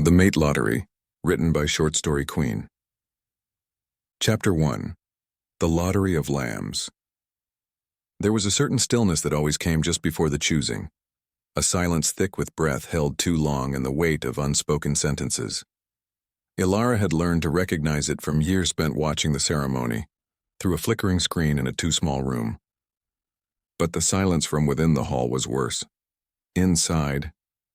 The Mate Lottery, written by Short Story Queen. Chapter 1. The Lottery of Lambs. There was a certain stillness that always came just before the choosing, a silence thick with breath held too long and the weight of unspoken sentences. Elara had learned to recognize it from years spent watching the ceremony, through a flickering screen in a too-small room. But the silence from within the hall was worse. Inside,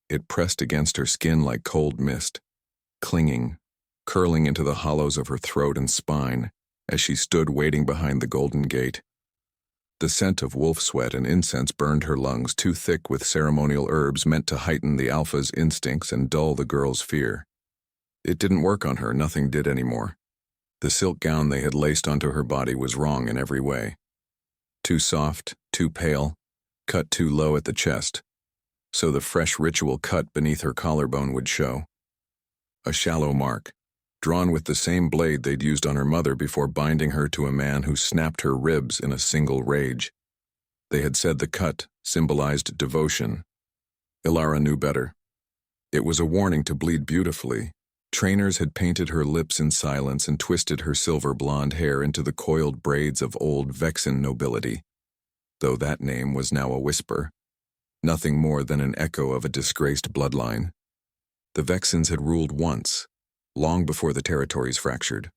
it pressed against her skin like cold mist, clinging, curling into the hollows of her throat and spine as she stood waiting behind the golden gate. The scent of wolf sweat and incense burned her lungs too thick with ceremonial herbs meant to heighten the alpha's instincts and dull the girl's fear. It didn't work on her, nothing did anymore. The silk gown they had laced onto her body was wrong in every way. Too soft, too pale, cut too low at the chest, so the fresh ritual cut beneath her collarbone would show. A shallow mark, drawn with the same blade they'd used on her mother before binding her to a man who snapped her ribs in a single rage. They had said the cut symbolized devotion. Elara knew better. It was a warning to bleed beautifully. Trainers had painted her lips in silence and twisted her silver blonde hair into the coiled braids of old Vexan nobility, though that name was now a whisper. Nothing more than an echo of a disgraced bloodline. The Vexans had ruled once, long before the territories fractured,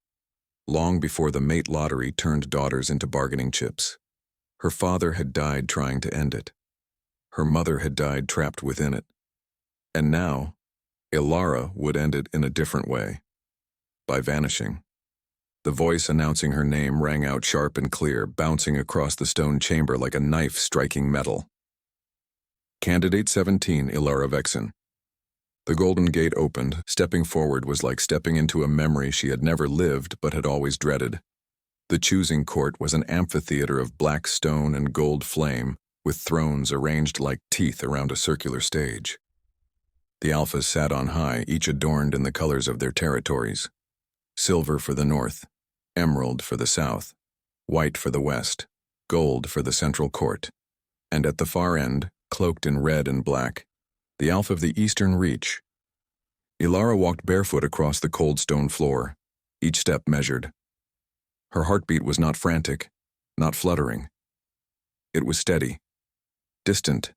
long before the Mate Lottery turned daughters into bargaining chips. Her father had died trying to end it. Her mother had died trapped within it. And now, Elara would end it in a different way, by vanishing. The voice announcing her name rang out sharp and clear, bouncing across the stone chamber like a knife striking metal. Candidate 17, Elara Vexan. The golden gate opened. Stepping forward was like stepping into a memory she had never lived but had always dreaded. The choosing court was an amphitheater of black stone and gold flame, with thrones arranged like teeth around a circular stage. The alphas sat on high, each adorned in the colors of their territories. Silver for the north, emerald for the south, white for the west, gold for the central court, and at the far end, cloaked in red and black, the Alpha of the Eastern Reach. Elara walked barefoot across the cold stone floor, each step measured. Her heartbeat was not frantic, not fluttering. It was steady, distant,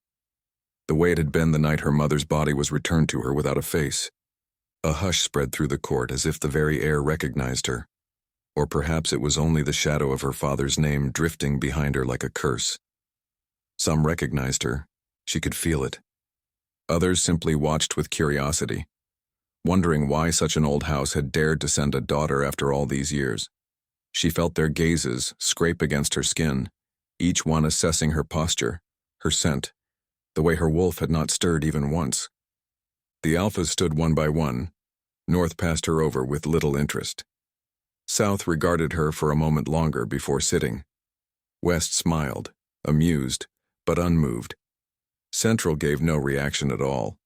the way it had been the night her mother's body was returned to her without a face. A hush spread through the court as if the very air recognized her, or perhaps it was only the shadow of her father's name drifting behind her like a curse. Some recognized her. She could feel it. Others simply watched with curiosity, wondering why such an old house had dared to send a daughter after all these years. She felt their gazes scrape against her skin, each one assessing her posture, her scent, the way her wolf had not stirred even once. The alphas stood one by one. North passed her over with little interest. South regarded her for a moment longer before sitting. West smiled, amused, but unmoved. Central gave no reaction at all.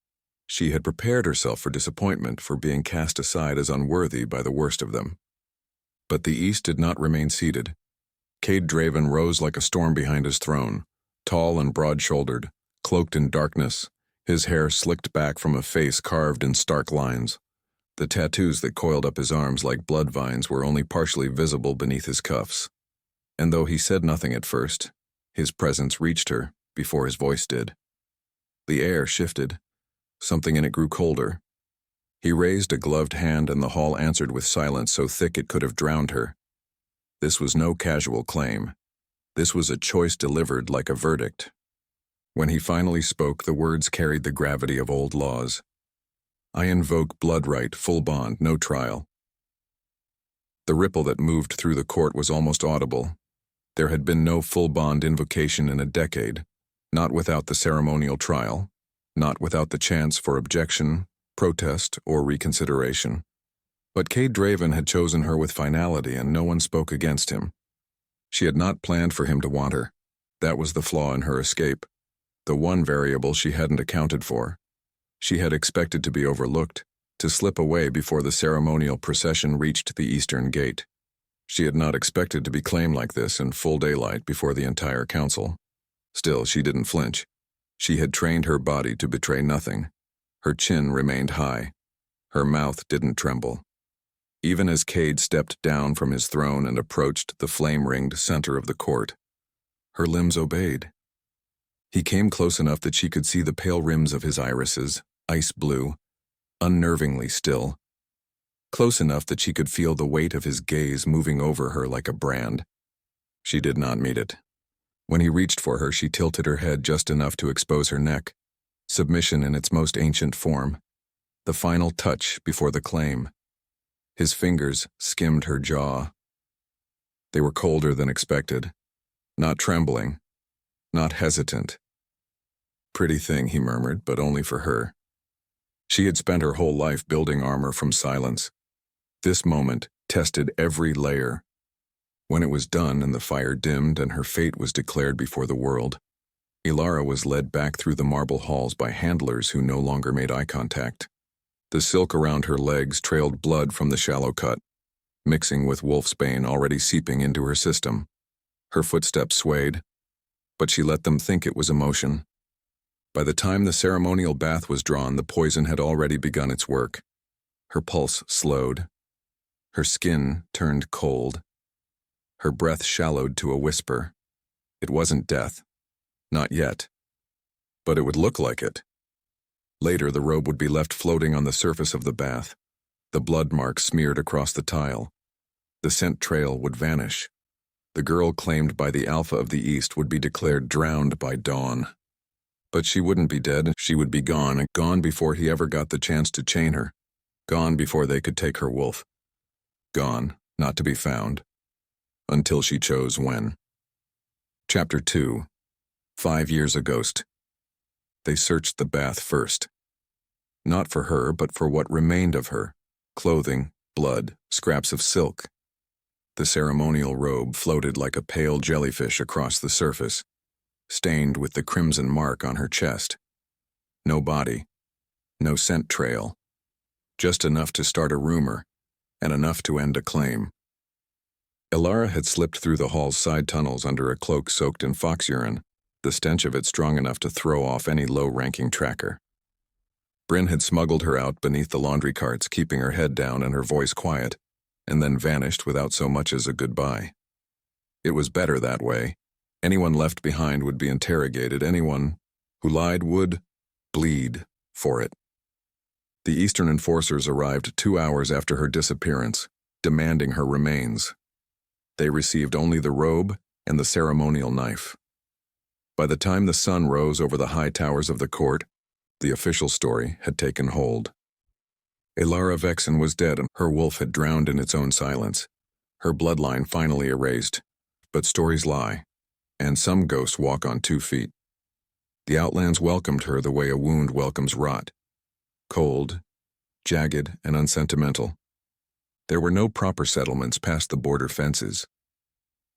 She had prepared herself for disappointment, for being cast aside as unworthy by the worst of them. But the East did not remain seated. Cade Draven rose like a storm behind his throne, tall and broad-shouldered, cloaked in darkness, his hair slicked back from a face carved in stark lines. The tattoos that coiled up his arms like blood vines were only partially visible beneath his cuffs. And though he said nothing at first, his presence reached her before his voice did. The air shifted. Something in it grew colder. He raised a gloved hand and the hall answered with silence so thick it could have drowned her. This was no casual claim. This was a choice delivered like a verdict. When he finally spoke, the words carried the gravity of old laws. I invoke blood right, full bond, no trial. The ripple that moved through the court was almost audible. There had been no full bond invocation in a decade. Not without the ceremonial trial, not without the chance for objection, protest, or reconsideration. But Cade Draven had chosen her with finality and no one spoke against him. She had not planned for him to want her. That was the flaw in her escape, the one variable she hadn't accounted for. She had expected to be overlooked, to slip away before the ceremonial procession reached the eastern gate. She had not expected to be claimed like this in full daylight before the entire council. Still, she didn't flinch. She had trained her body to betray nothing. Her chin remained high. Her mouth didn't tremble. Even as Cade stepped down from his throne and approached the flame-ringed center of the court, her limbs obeyed. He came close enough that she could see the pale rims of his irises, ice blue, unnervingly still. Close enough that she could feel the weight of his gaze moving over her like a brand. She did not meet it. When he reached for her, she tilted her head just enough to expose her neck. Submission in its most ancient form. The final touch before the claim. His fingers skimmed her jaw. They were colder than expected. Not trembling. Not hesitant. Pretty thing, he murmured, but only for her. She had spent her whole life building armor from silence. This moment tested every layer. When it was done and the fire dimmed and her fate was declared before the world, Elara was led back through the marble halls by handlers who no longer made eye contact. The silk around her legs trailed blood from the shallow cut, mixing with wolfsbane already seeping into her system. Her footsteps swayed, but she let them think it was emotion. By the time the ceremonial bath was drawn, the poison had already begun its work. Her pulse slowed. Her skin turned cold. Her breath shallowed to a whisper. It wasn't death. Not yet. But it would look like it. Later, the robe would be left floating on the surface of the bath, the blood mark smeared across the tile. The scent trail would vanish. The girl claimed by the Alpha of the East would be declared drowned by dawn. But she wouldn't be dead. She would be gone, gone before he ever got the chance to chain her. Gone before they could take her wolf. Gone, not to be found. Until she chose when. Chapter 2. 5 years a ghost. They searched the bath first. Not for her, but for what remained of her. Clothing, blood, scraps of silk. The ceremonial robe floated like a pale jellyfish across the surface, stained with the crimson mark on her chest. No body. No scent trail. Just enough to start a rumor, and enough to end a claim. Elara had slipped through the hall's side tunnels under a cloak soaked in fox urine, the stench of it strong enough to throw off any low-ranking tracker. Bryn had smuggled her out beneath the laundry carts, keeping her head down and her voice quiet, and then vanished without so much as a goodbye. It was better that way. Anyone left behind would be interrogated. Anyone who lied would bleed for it. The Eastern enforcers arrived 2 hours after her disappearance, demanding her remains. They received only the robe and the ceremonial knife. By the time the sun rose over the high towers of the court, the official story had taken hold. Elara Vexan was dead and her wolf had drowned in its own silence, her bloodline finally erased. But stories lie, and some ghosts walk on 2 feet. The Outlands welcomed her the way a wound welcomes rot. Cold, jagged, and unsentimental. There were no proper settlements past the border fences.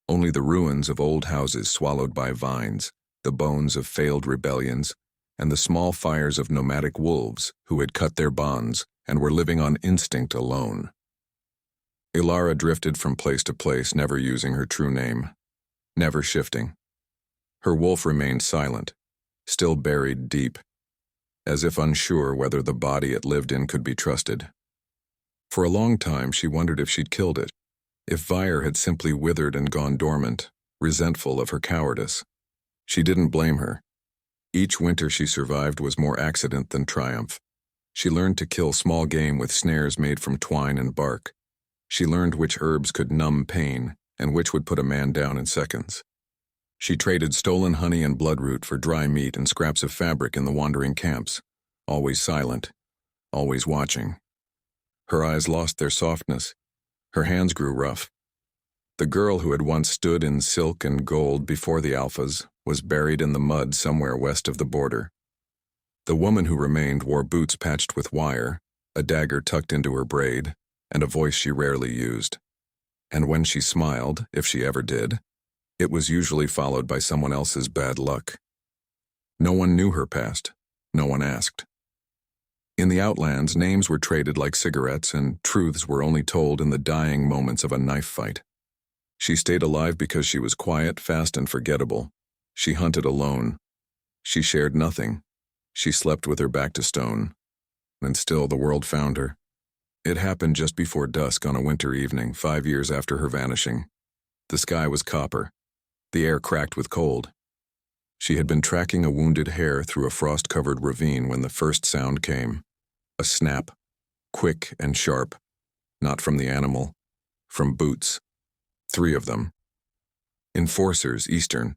Only the ruins of old houses swallowed by vines, the bones of failed rebellions, and the small fires of nomadic wolves who had cut their bonds and were living on instinct alone. Elara drifted from place to place, never using her true name, never shifting. Her wolf remained silent, still buried deep, as if unsure whether the body it lived in could be trusted. For a long time she wondered if she'd killed it, if Vyre had simply withered and gone dormant, resentful of her cowardice. She didn't blame her. Each winter she survived was more accident than triumph. She learned to kill small game with snares made from twine and bark. She learned which herbs could numb pain and which would put a man down in seconds. She traded stolen honey and bloodroot for dry meat and scraps of fabric in the wandering camps, always silent, always watching. Her eyes lost their softness. Her hands grew rough. The girl who had once stood in silk and gold before the Alphas was buried in the mud somewhere west of the border. The woman who remained wore boots patched with wire, a dagger tucked into her braid, and a voice she rarely used. And when she smiled, if she ever did, it was usually followed by someone else's bad luck. No one knew her past. No one asked. In the Outlands, names were traded like cigarettes, and truths were only told in the dying moments of a knife fight. She stayed alive because she was quiet, fast, and forgettable. She hunted alone. She shared nothing. She slept with her back to stone. And still the world found her, It happened just before dusk on a winter evening, 5 years after her vanishing. The sky was copper. The air cracked with cold. She had been tracking a wounded hare through a frost-covered ravine when the first sound came. A snap, quick and sharp, not from the animal, from boots. 3 of them. Enforcers, Eastern.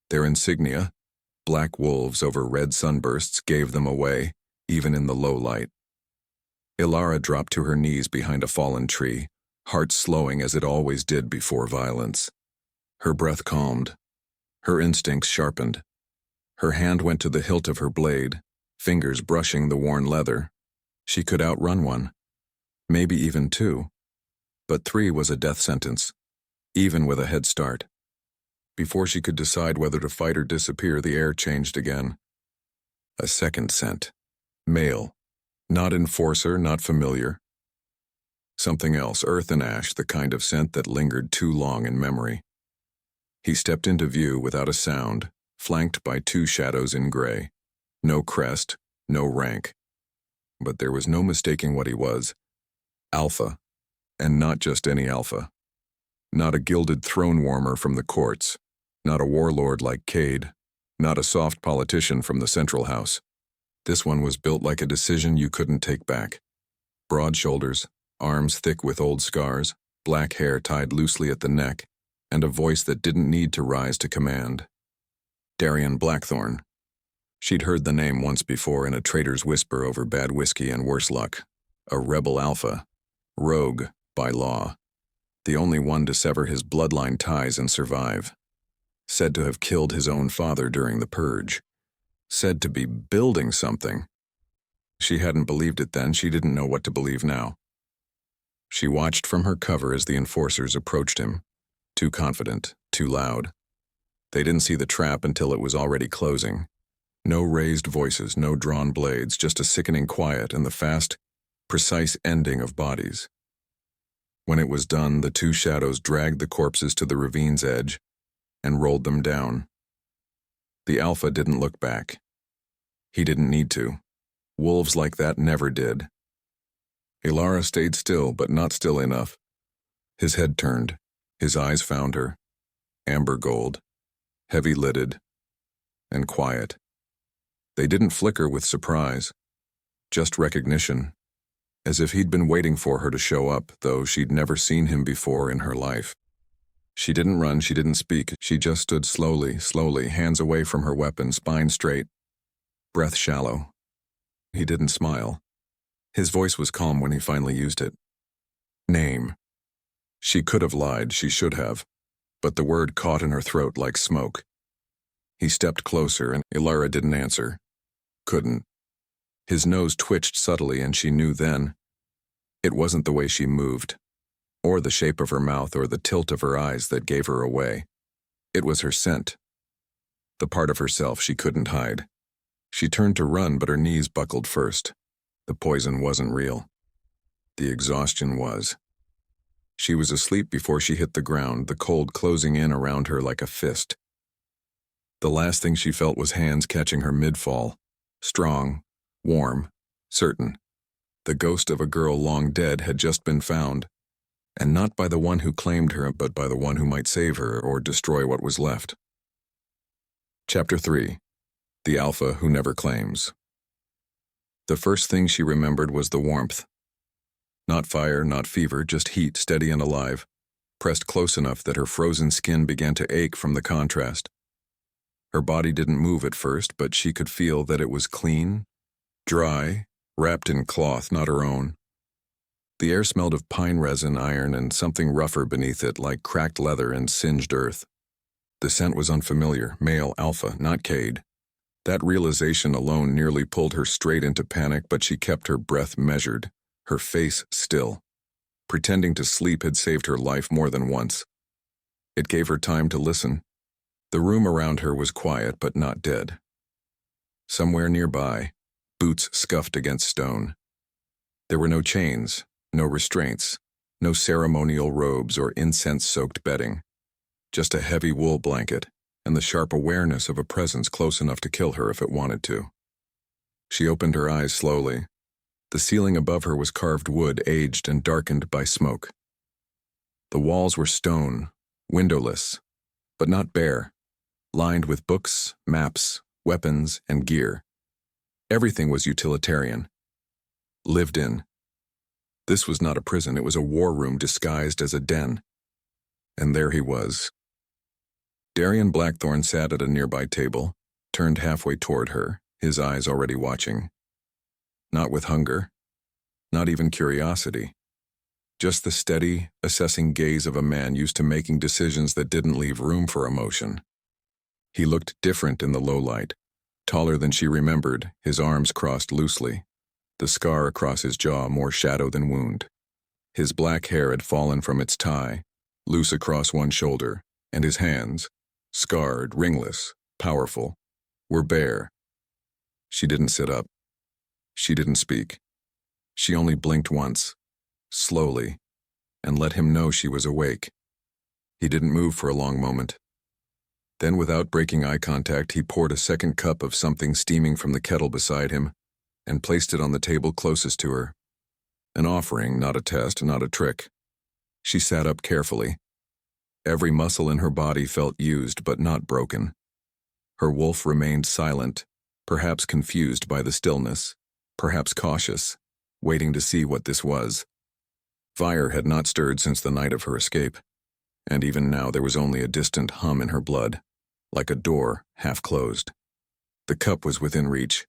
Their insignia, black wolves over red sunbursts, gave them away, even in the low light. Elara dropped to her knees behind a fallen tree, heart slowing as it always did before violence. Her breath calmed. Her instincts sharpened. Her hand went to the hilt of her blade, fingers brushing the worn leather. She could outrun one. Maybe even 2. But 3 was a death sentence, even with a head start. Before she could decide whether to fight or disappear, the air changed again. A second scent. Male. Not enforcer, not familiar. Something else, earth and ash, the kind of scent that lingered too long in memory. He stepped into view without a sound, flanked by 2 shadows in gray. No crest, no rank. But there was no mistaking what he was. Alpha. And not just any alpha. Not a gilded throne warmer from the courts. Not a warlord like Cade. Not a soft politician from the Central House. This one was built like a decision you couldn't take back. Broad shoulders, arms thick with old scars, black hair tied loosely at the neck, and a voice that didn't need to rise to command. Darian Blackthorn. She'd heard the name once before in a trader's whisper over bad whiskey and worse luck. A rebel alpha. Rogue, by law. The only one to sever his bloodline ties and survive. Said to have killed his own father during the purge. Said to be building something. She hadn't believed it then, she didn't know what to believe now. She watched from her cover as the enforcers approached him. Too confident, too loud. They didn't see the trap until it was already closing. No raised voices, no drawn blades, just a sickening quiet and the fast, precise ending of bodies. When it was done, the 2 shadows dragged the corpses to the ravine's edge and rolled them down. The alpha didn't look back. He didn't need to. Wolves like that never did. Elara stayed still, but not still enough. His head turned. His eyes found her. Amber gold, heavy-lidded, and quiet. They didn't flicker with surprise, just recognition, as if he'd been waiting for her to show up, though she'd never seen him before in her life. She didn't run, she didn't speak, she just stood slowly, hands away from her weapon, spine straight, breath shallow. He didn't smile. His voice was calm when he finally used it. Name. She could have lied, she should have, but the word caught in her throat like smoke. He stepped closer and Elara didn't answer. Couldn't. His nose twitched subtly and she knew then. It wasn't the way she moved, or the shape of her mouth or the tilt of her eyes that gave her away. It was her scent. The part of herself she couldn't hide. She turned to run, but her knees buckled first. The poison wasn't real. The exhaustion was. She was asleep before she hit the ground, the cold closing in around her like a fist. The last thing she felt was hands catching her mid-fall. Strong, warm, certain. The ghost of a girl long dead had just been found, and not by the one who claimed her, but by the one who might save her or destroy what was left. Chapter 3. The Alpha Who Never Claims. The first thing she remembered was the warmth. Not fire, not fever, just heat, steady and alive, pressed close enough that her frozen skin began to ache from the contrast. Her body didn't move at first, but she could feel that it was clean, dry, wrapped in cloth not her own. The air smelled of pine resin, iron, and something rougher beneath it, like cracked leather and singed earth. The scent was unfamiliar, male, alpha, not Cade. That realization alone nearly pulled her straight into panic, but she kept her breath measured, her face still. Pretending to sleep had saved her life more than once. It gave her time to listen. The room around her was quiet, but not dead. Somewhere nearby, boots scuffed against stone. There were no chains, no restraints, no ceremonial robes or incense-soaked bedding. Just a heavy wool blanket and the sharp awareness of a presence close enough to kill her if it wanted to. She opened her eyes slowly. The ceiling above her was carved wood, aged and darkened by smoke. The walls were stone, windowless, but not bare, lined with books, maps, weapons, and gear. Everything was utilitarian. Lived in. This was not a prison, it was a war room disguised as a den. And there he was. Darian Blackthorne sat at a nearby table, turned halfway toward her, his eyes already watching. Not with hunger, not even curiosity. Just the steady, assessing gaze of a man used to making decisions that didn't leave room for emotion. He looked different in the low light, taller than she remembered, his arms crossed loosely, the scar across his jaw more shadow than wound. His black hair had fallen from its tie, loose across one shoulder, and his hands, scarred, ringless, powerful, were bare. She didn't sit up. She didn't speak. She only blinked once, slowly, and let him know she was awake. He didn't move for a long moment. Then, without breaking eye contact, he poured a second cup of something steaming from the kettle beside him and placed it on the table closest to her. An offering, not a test, not a trick. She sat up carefully. Every muscle in her body felt used but not broken. Her wolf remained silent, perhaps confused by the stillness, perhaps cautious, waiting to see what this was. Fire had not stirred since the night of her escape, and even now there was only a distant hum in her blood, like a door half closed. The cup was within reach.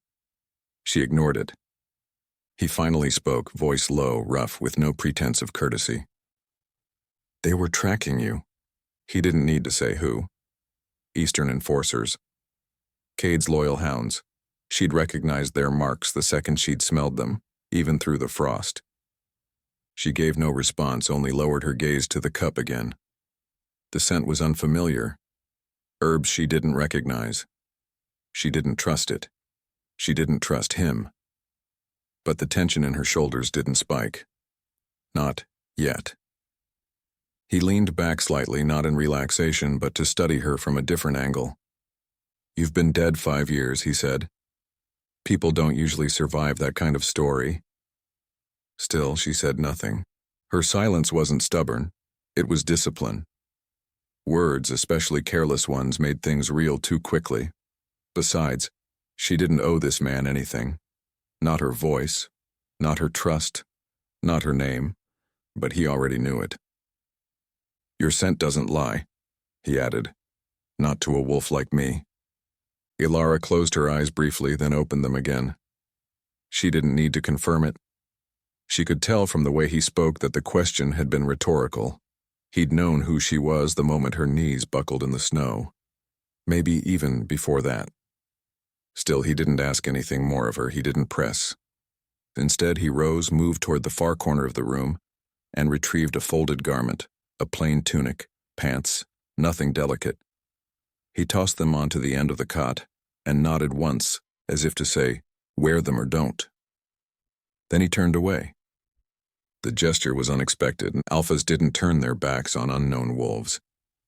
She ignored it. He finally spoke, voice low, rough, with no pretense of courtesy. They were tracking you. He didn't need to say who. Eastern enforcers. Cade's loyal hounds. She'd recognized their marks the second she'd smelled them, even through the frost. She gave no response, only lowered her gaze to the cup again. The scent was unfamiliar. Herbs she didn't recognize. She didn't trust it. She didn't trust him. But the tension in her shoulders didn't spike. Not yet. He leaned back slightly, not in relaxation, but to study her from a different angle. You've been dead 5 years, he said. People don't usually survive that kind of story. Still, she said nothing. Her silence wasn't stubborn. It was discipline. Words, especially careless ones, made things real too quickly. Besides, she didn't owe this man anything. Not her voice, not her trust, not her name, but he already knew it. Your scent doesn't lie, he added. Not to a wolf like me. Elara closed her eyes briefly, then opened them again. She didn't need to confirm it. She could tell from the way he spoke that the question had been rhetorical. He'd known who she was the moment her knees buckled in the snow. Maybe even before that. Still, he didn't ask anything more of her, he didn't press. Instead, he rose, moved toward the far corner of the room, and retrieved a folded garment, a plain tunic, pants, nothing delicate. He tossed them onto the end of the cot, and nodded once, as if to say, wear them or don't. Then he turned away. The gesture was unexpected, and alphas didn't turn their backs on unknown wolves,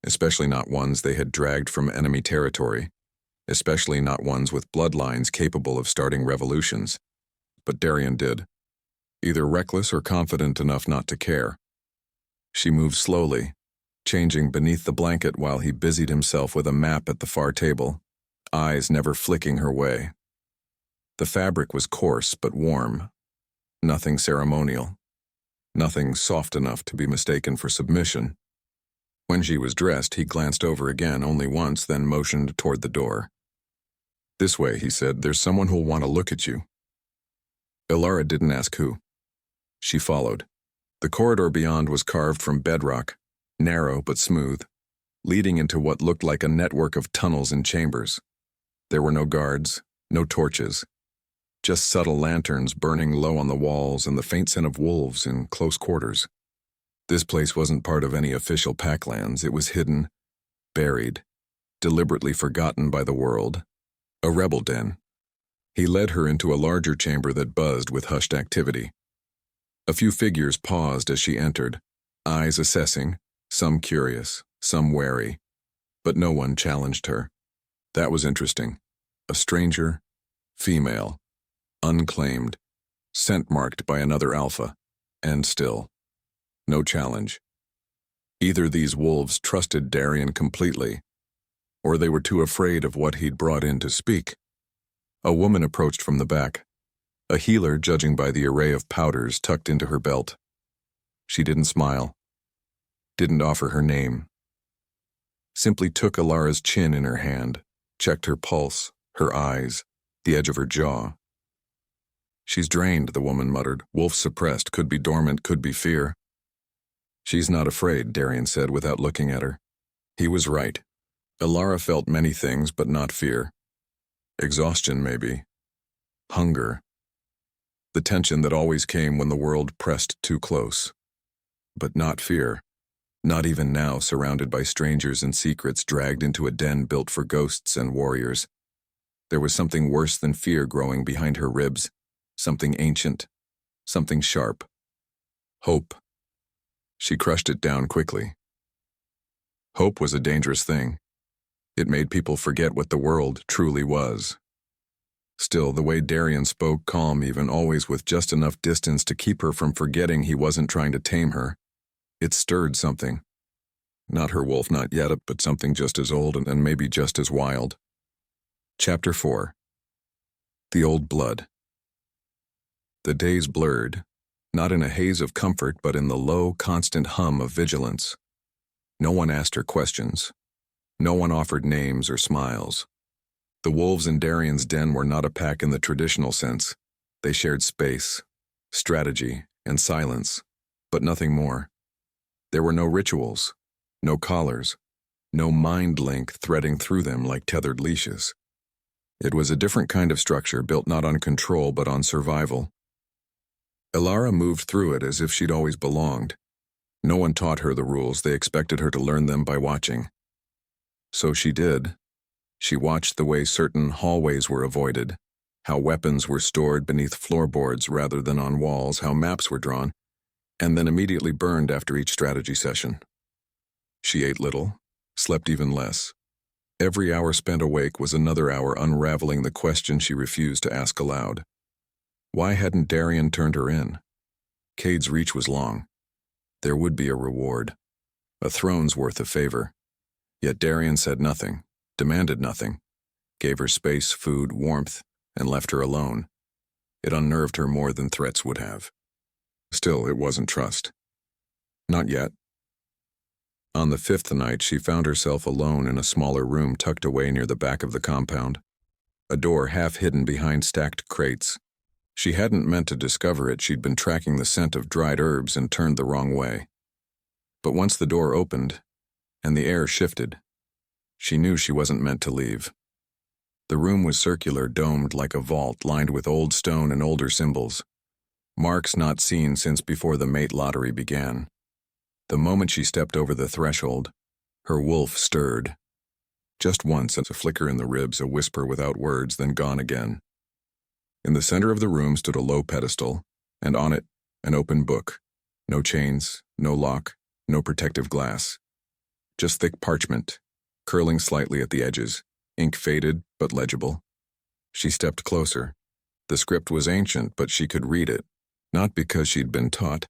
especially not ones they had dragged from enemy territory, especially not ones with bloodlines capable of starting revolutions. But Darian did, either reckless or confident enough not to care. She moved slowly, changing beneath the blanket while he busied himself with a map at the far table, eyes never flicking her way. The fabric was coarse but warm, nothing ceremonial. Nothing soft enough to be mistaken for submission. When she was dressed, he glanced over again only once, then motioned toward the door. This way, he said, there's someone who'll want to look at you. Elara didn't ask who. She followed. The corridor beyond was carved from bedrock, narrow but smooth, leading into what looked like a network of tunnels and chambers. There were no guards, no torches. Just subtle lanterns burning low on the walls and the faint scent of wolves in close quarters. This place wasn't part of any official packlands. It was hidden, buried, deliberately forgotten by the world. A rebel den. He led her into a larger chamber that buzzed with hushed activity. A few figures paused as she entered, eyes assessing, some curious, some wary, but no one challenged her. That was interesting. A stranger, female, unclaimed, scent-marked by another alpha, and still, no challenge. Either these wolves trusted Darien completely, or they were too afraid of what he'd brought in to speak. A woman approached from the back, a healer judging by the array of powders tucked into her belt. She didn't smile, didn't offer her name, simply took Elara's chin in her hand, checked her pulse, her eyes, the edge of her jaw. "She's drained," the woman muttered. "Wolf suppressed, could be dormant, could be fear." "She's not afraid," Darien said without looking at her. He was right. Elara felt many things, but not fear. Exhaustion, maybe. Hunger. The tension that always came when the world pressed too close. But not fear. Not even now, surrounded by strangers and secrets, dragged into a den built for ghosts and warriors. There was something worse than fear growing behind her ribs. Something ancient. Something sharp. Hope. She crushed it down quickly. Hope was a dangerous thing. It made people forget what the world truly was. Still, the way Darien spoke, calm even, always with just enough distance to keep her from forgetting he wasn't trying to tame her, it stirred something. Not her wolf, not yet, but something just as old and maybe just as wild. Chapter 4. The Old Blood. The days blurred, not in a haze of comfort, but in the low, constant hum of vigilance. No one asked her questions. No one offered names or smiles. The wolves in Darien's den were not a pack in the traditional sense. They shared space, strategy, and silence, but nothing more. There were no rituals, no collars, no mind link threading through them like tethered leashes. It was a different kind of structure, built not on control but on survival. Elara moved through it as if she'd always belonged. No one taught her the rules, they expected her to learn them by watching. So she did. She watched the way certain hallways were avoided, how weapons were stored beneath floorboards rather than on walls, how maps were drawn, and then immediately burned after each strategy session. She ate little, slept even less. Every hour spent awake was another hour unraveling the question she refused to ask aloud. Why hadn't Darien turned her in? Cade's reach was long. There would be a reward, a throne's worth of favor. Yet Darien said nothing, demanded nothing, gave her space, food, warmth, and left her alone. It unnerved her more than threats would have. Still, it wasn't trust. Not yet. On the 5th night, she found herself alone in a smaller room tucked away near the back of the compound. A door half hidden behind stacked crates. She hadn't meant to discover it. She'd been tracking the scent of dried herbs and turned the wrong way. But once the door opened, and the air shifted, she knew she wasn't meant to leave. The room was circular, domed like a vault, lined with old stone and older symbols. Marks not seen since before the mate lottery began. The moment she stepped over the threshold, her wolf stirred. Just once, a flicker in the ribs, a whisper without words, then gone again. In the center of the room stood a low pedestal, and on it, an open book. No chains, no lock, no protective glass. Just thick parchment, curling slightly at the edges, ink faded but legible. She stepped closer. The script was ancient, but she could read it, not because she'd been taught,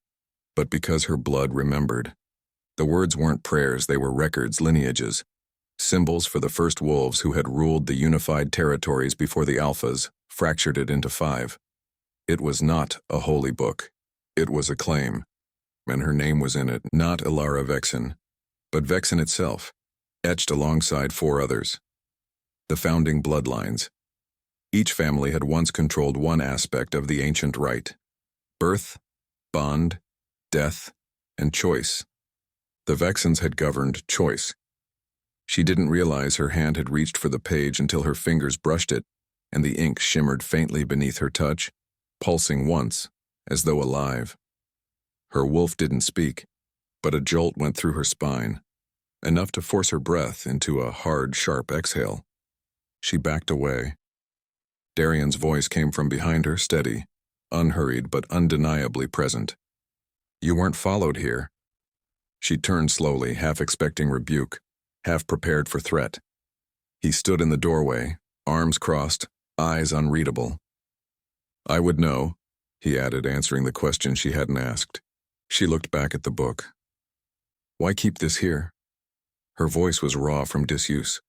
but because her blood remembered. The words weren't prayers, they were records, lineages, symbols for the first wolves who had ruled the unified territories before the alphas fractured it into 5. It was not a holy book. It was a claim, and her name was in it, not Elara Vexan, but Vexan itself, etched alongside 4 others. The founding bloodlines. Each family had once controlled one aspect of the ancient rite: birth, bond, death, and choice. The Vexans had governed choice. She didn't realize her hand had reached for the page until her fingers brushed it, and the ink shimmered faintly beneath her touch, pulsing once, as though alive. Her wolf didn't speak, but a jolt went through her spine, enough to force her breath into a hard, sharp exhale. She backed away. Darien's voice came from behind her, steady, unhurried but undeniably present. "You weren't followed here." She turned slowly, half expecting rebuke, half prepared for threat. He stood in the doorway, arms crossed, eyes unreadable. "I would know," he added, answering the question she hadn't asked. She looked back at the book. Why keep this here? Her voice was raw from disuse.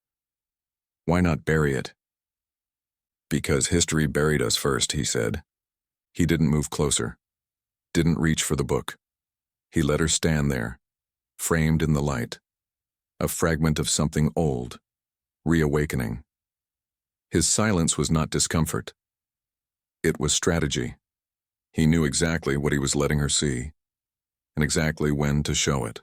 Why not bury it? Because history buried us first, he said. He didn't move closer, didn't reach for the book. He let her stand there, framed in the light, a fragment of something old, reawakening. His silence was not discomfort. It was strategy. He knew exactly what he was letting her see, and exactly when to show it.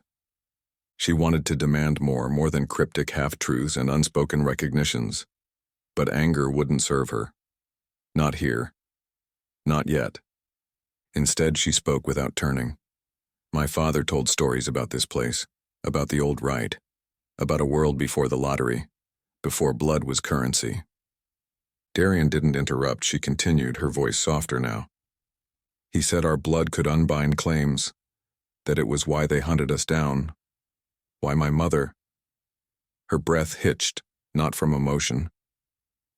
She wanted to demand more than cryptic half-truths and unspoken recognitions. But anger wouldn't serve her. Not here. Not yet. Instead, she spoke without turning. My father told stories about this place, about the old rite, about a world before the lottery, before blood was currency. Darian didn't interrupt. She continued, her voice softer now. He said our blood could unbind claims, that it was why they hunted us down, why my mother. Her breath hitched, not from emotion,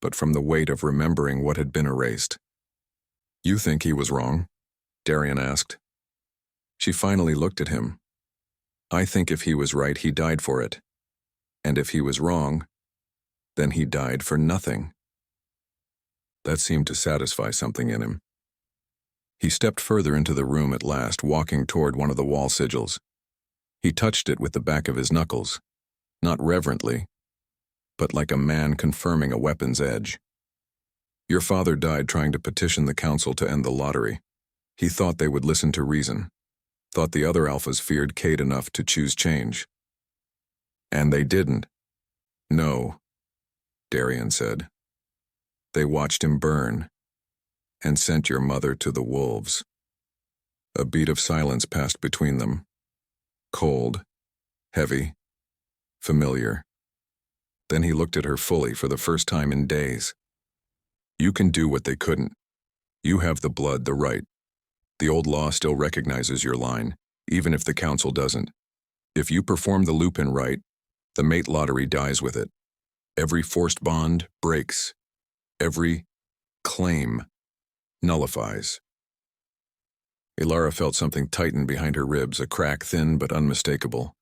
but from the weight of remembering what had been erased. You think he was wrong? Darian asked. She finally looked at him. I think if he was right, he died for it. And if he was wrong, then he died for nothing. That seemed to satisfy something in him. He stepped further into the room at last, walking toward one of the wall sigils. He touched it with the back of his knuckles, not reverently, but like a man confirming a weapon's edge. Your father died trying to petition the council to end the lottery. He thought they would listen to reason, thought the other alphas feared Cade enough to choose change. And they didn't. No, Darian said. They watched him burn and sent your mother to the wolves. A beat of silence passed between them. Cold, heavy, familiar. Then he looked at her fully for the first time in days. You can do what they couldn't. You have the blood, the right. The old law still recognizes your line, even if the council doesn't. If you perform the Lupin right, the mate lottery dies with it. Every forced bond breaks. Every claim nullifies. Elara felt something tighten behind her ribs, a crack thin but unmistakable.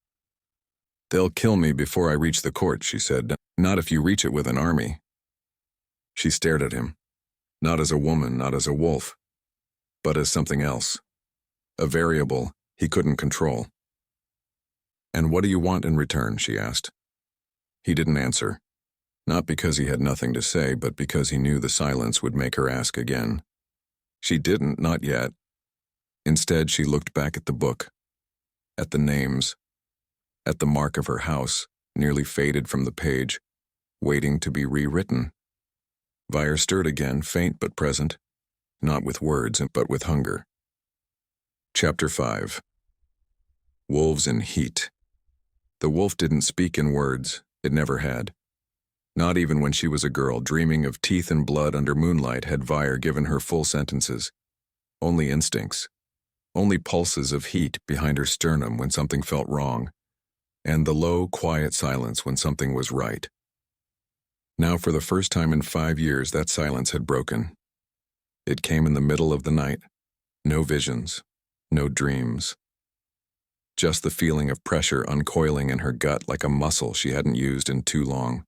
They'll kill me before I reach the court, she said. Not if you reach it with an army. She stared at him. Not as a woman, not as a wolf, but as something else. A variable he couldn't control. And what do you want in return, she asked. He didn't answer. Not because he had nothing to say, but because he knew the silence would make her ask again. She didn't, not yet. Instead, she looked back at the book, at the names, at the mark of her house, nearly faded from the page, waiting to be rewritten. Vire stirred again, faint but present, not with words, but with hunger. Chapter 5. Wolves in heat. The wolf didn't speak in words, it never had. Not even when she was a girl, dreaming of teeth and blood under moonlight, had Vire given her full sentences. Only instincts. Only pulses of heat behind her sternum when something felt wrong, and the low, quiet silence when something was right. Now, for the first time in 5 years, that silence had broken. It came in the middle of the night. No visions, no dreams. Just the feeling of pressure uncoiling in her gut like a muscle she hadn't used in too long.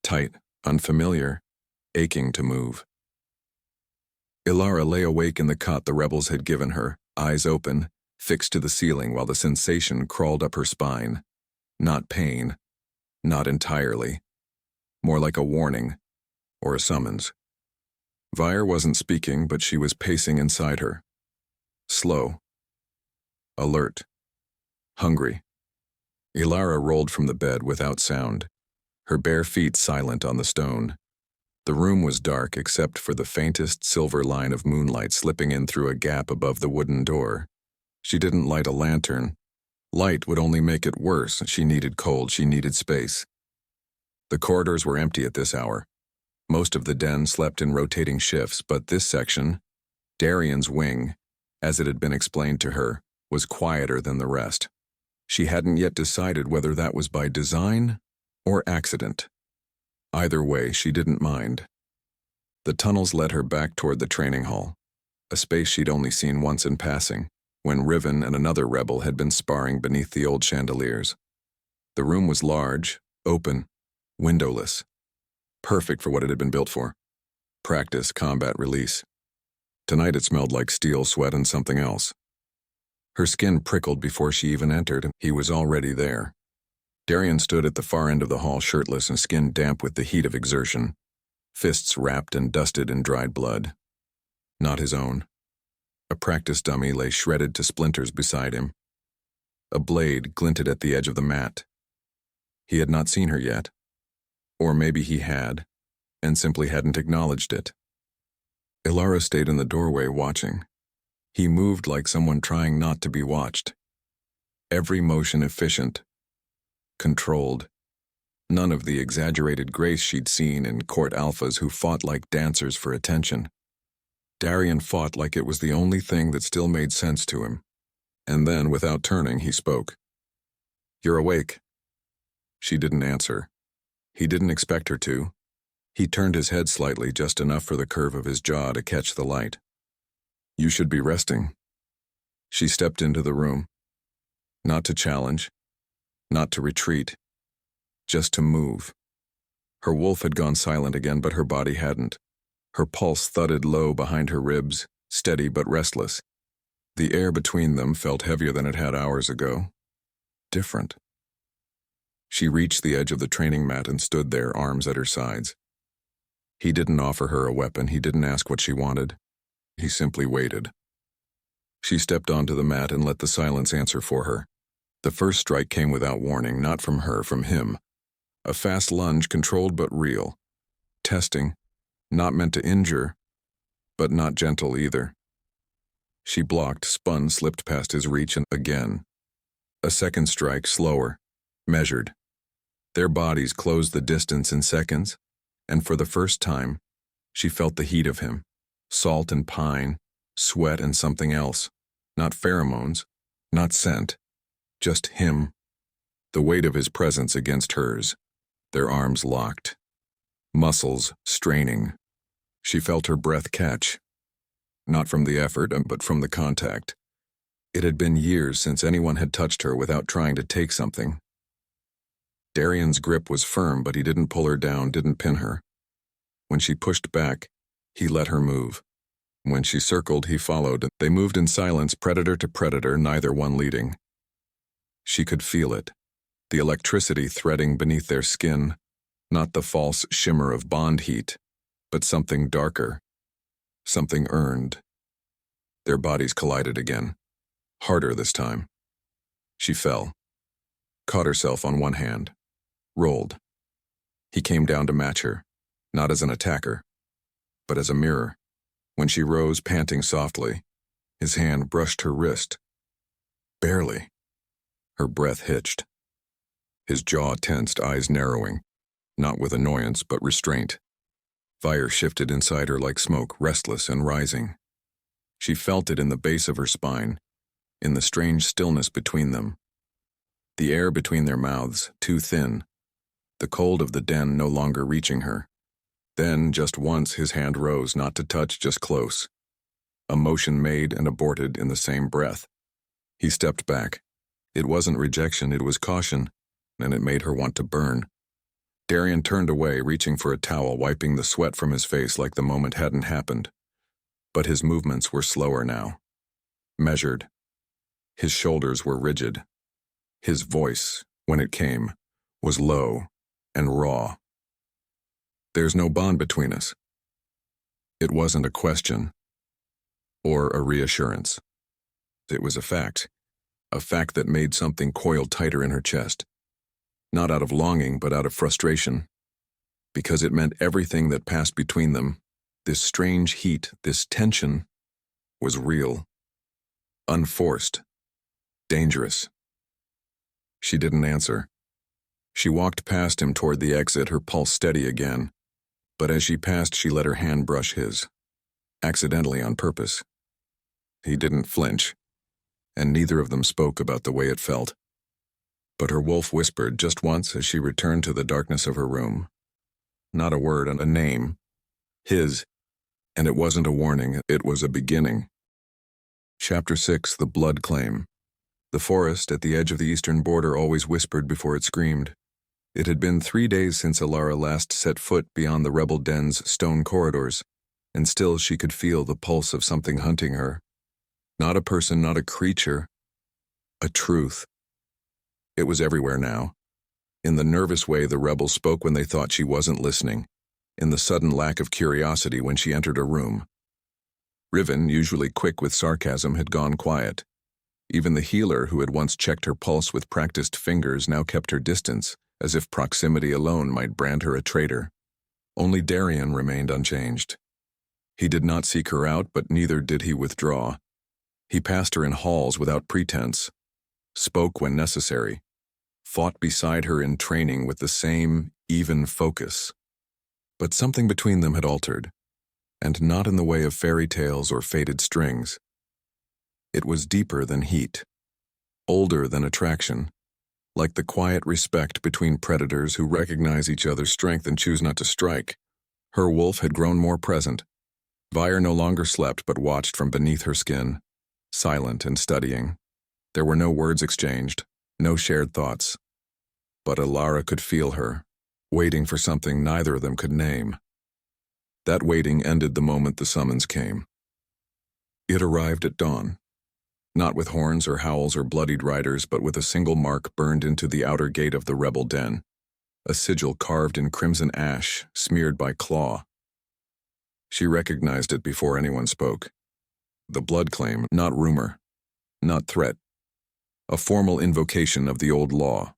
Tight, unfamiliar, aching to move. Elara lay awake in the cot the rebels had given her, eyes open, fixed to the ceiling while the sensation crawled up her spine. Not pain, not entirely. More like a warning, or a summons. Vire wasn't speaking, but she was pacing inside her. Slow. Alert. Hungry. Elara rolled from the bed without sound, her bare feet silent on the stone. The room was dark except for the faintest silver line of moonlight slipping in through a gap above the wooden door. She didn't light a lantern. Light would only make it worse. She needed cold, she needed space. The corridors were empty at this hour. Most of the den slept in rotating shifts, but this section, Darian's wing, as it had been explained to her, was quieter than the rest. She hadn't yet decided whether that was by design or accident. Either way, she didn't mind. The tunnels led her back toward the training hall. a space she'd only seen once in passing, when Riven and another rebel had been sparring beneath the old chandeliers. The room was large, open, windowless, perfect for what it had been built for. Practice, combat, release. Tonight it smelled like steel, sweat, and something else. Her skin prickled before she even entered, and he was already there. Darian stood at the far end of the hall, shirtless and skin damp with the heat of exertion, fists wrapped and dusted in dried blood. Not his own. A practice dummy lay shredded to splinters beside him. A blade glinted at the edge of the mat. He had not seen her yet. Or maybe he had, and simply hadn't acknowledged it. Elara stayed in the doorway watching. He moved like someone trying not to be watched. Every motion efficient, controlled. None of the exaggerated grace she'd seen in court alphas who fought like dancers for attention. Darian fought like it was the only thing that still made sense to him. And then, without turning, he spoke. "You're awake." She didn't answer. He didn't expect her to. He turned his head slightly, just enough for the curve of his jaw to catch the light. "You should be resting." She stepped into the room. Not to challenge, not to retreat, just to move. Her wolf had gone silent again, but her body hadn't. Her pulse thudded low behind her ribs, steady but restless. The air between them felt heavier than it had hours ago. Different. She reached the edge of the training mat and stood there, arms at her sides. He didn't offer her a weapon. He didn't ask what she wanted. He simply waited. She stepped onto the mat and let the silence answer for her. The first strike came without warning, not from her, from him. A fast lunge, controlled but real. Testing, not meant to injure, but not gentle either. She blocked, spun, slipped past his reach, and again. A second strike, slower, measured. Their bodies closed the distance in seconds, and for the first time, she felt the heat of him. Salt and pine, sweat and something else. Not pheromones, not scent. Just him. The weight of his presence against hers. Their arms locked. Muscles straining. She felt her breath catch. Not from the effort, but from the contact. It had been years since anyone had touched her without trying to take something. Darian's grip was firm, but he didn't pull her down, didn't pin her. When she pushed back, he let her move. When she circled, he followed. They moved in silence, predator to predator, neither one leading. She could feel it, the electricity threading beneath their skin, not the false shimmer of bond heat, but something darker, something earned. Their bodies collided again, harder this time. She fell, caught herself on one hand, rolled. He came down to match her, not as an attacker, but as a mirror. When she rose, panting softly, his hand brushed her wrist. Barely. Her breath hitched. His jaw tensed, eyes narrowing, not with annoyance but restraint. Fire shifted inside her like smoke, restless and rising. She felt it in the base of her spine, in the strange stillness between them. The air between their mouths, too thin. The cold of the den no longer reaching her. Then, just once, his hand rose, not to touch, just close. A motion made and aborted in the same breath. He stepped back. It wasn't rejection, it was caution, and it made her want to burn. Darian turned away, reaching for a towel, wiping the sweat from his face like the moment hadn't happened. But his movements were slower now. Measured. His shoulders were rigid. His voice, when it came, was low and raw. "There's no bond between us." It wasn't a question or a reassurance. It was a fact that made something coil tighter in her chest. Not out of longing, but out of frustration. Because it meant everything that passed between them, this strange heat, this tension, was real, unforced, dangerous. She didn't answer. She walked past him toward the exit, her pulse steady again. But as she passed, she let her hand brush his. Accidentally, on purpose. He didn't flinch, and neither of them spoke about the way it felt. But her wolf whispered just once as she returned to the darkness of her room. Not a word, a name. His. And it wasn't a warning, it was a beginning. Chapter 6, The Blood Claim. The forest at the edge of the eastern border always whispered before it screamed. It had been 3 days since Elara last set foot beyond the rebel den's stone corridors, and still she could feel the pulse of something hunting her. Not a person, not a creature. A truth. It was everywhere now. In the nervous way the rebels spoke when they thought she wasn't listening, in the sudden lack of curiosity when she entered a room. Riven, usually quick with sarcasm, had gone quiet. Even the healer who had once checked her pulse with practiced fingers now kept her distance, as if proximity alone might brand her a traitor. Only Darian remained unchanged. He did not seek her out, but neither did he withdraw. He passed her in halls without pretense, spoke when necessary, fought beside her in training with the same even focus. But something between them had altered, and not in the way of fairy tales or faded strings. It was deeper than heat, older than attraction, like the quiet respect between predators who recognize each other's strength and choose not to strike. Her wolf had grown more present. Vyre no longer slept but watched from beneath her skin, silent and studying. There were no words exchanged, no shared thoughts. But Elara could feel her, waiting for something neither of them could name. That waiting ended the moment the summons came. It arrived at dawn, not with horns or howls or bloodied riders, but with a single mark burned into the outer gate of the rebel den, a sigil carved in crimson ash, smeared by claw. She recognized it before anyone spoke. The blood claim, not rumor, not threat. A formal invocation of the old law.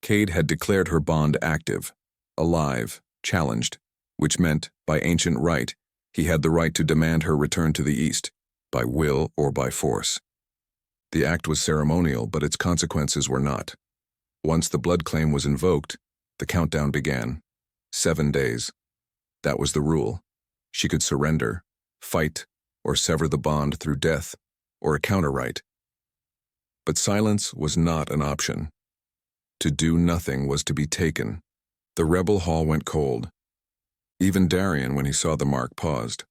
Cade had declared her bond active, alive, challenged, which meant, by ancient right, he had the right to demand her return to the east, by will or by force. The act was ceremonial, but its consequences were not. Once the blood claim was invoked, the countdown began. 7 days. That was the rule. She could surrender, fight, or sever the bond through death, or a counter-right. But silence was not an option. To do nothing was to be taken. The rebel hall went cold. Even Darian, when he saw the mark, paused.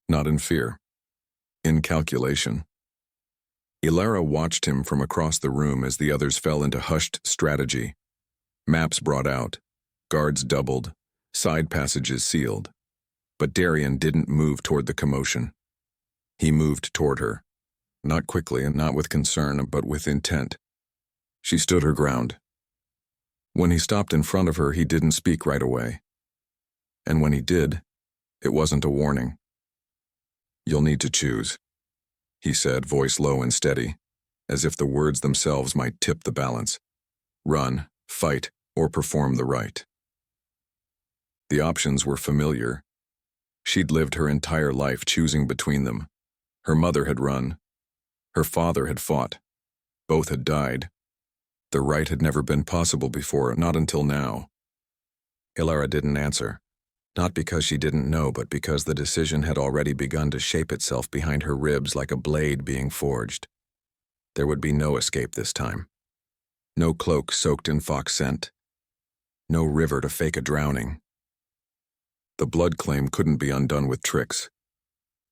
Not in fear. In calculation. Elara watched him from across the room as the others fell into hushed strategy. Maps brought out, guards doubled, side passages sealed. But Darian didn't move toward the commotion. He moved toward her. Not quickly and not with concern, but with intent. She stood her ground. When he stopped in front of her, he didn't speak right away. And when he did, it wasn't a warning. "You'll need to choose," he said, voice low and steady, as if the words themselves might tip the balance. Run, fight, or perform the rite. The options were familiar. She'd lived her entire life choosing between them. Her mother had run. Her father had fought. Both had died. The right had never been possible before, not until now. Elara didn't answer. Not because she didn't know, but because the decision had already begun to shape itself behind her ribs like a blade being forged. There would be no escape this time. No cloak soaked in fox scent. No river to fake a drowning. The blood claim couldn't be undone with tricks.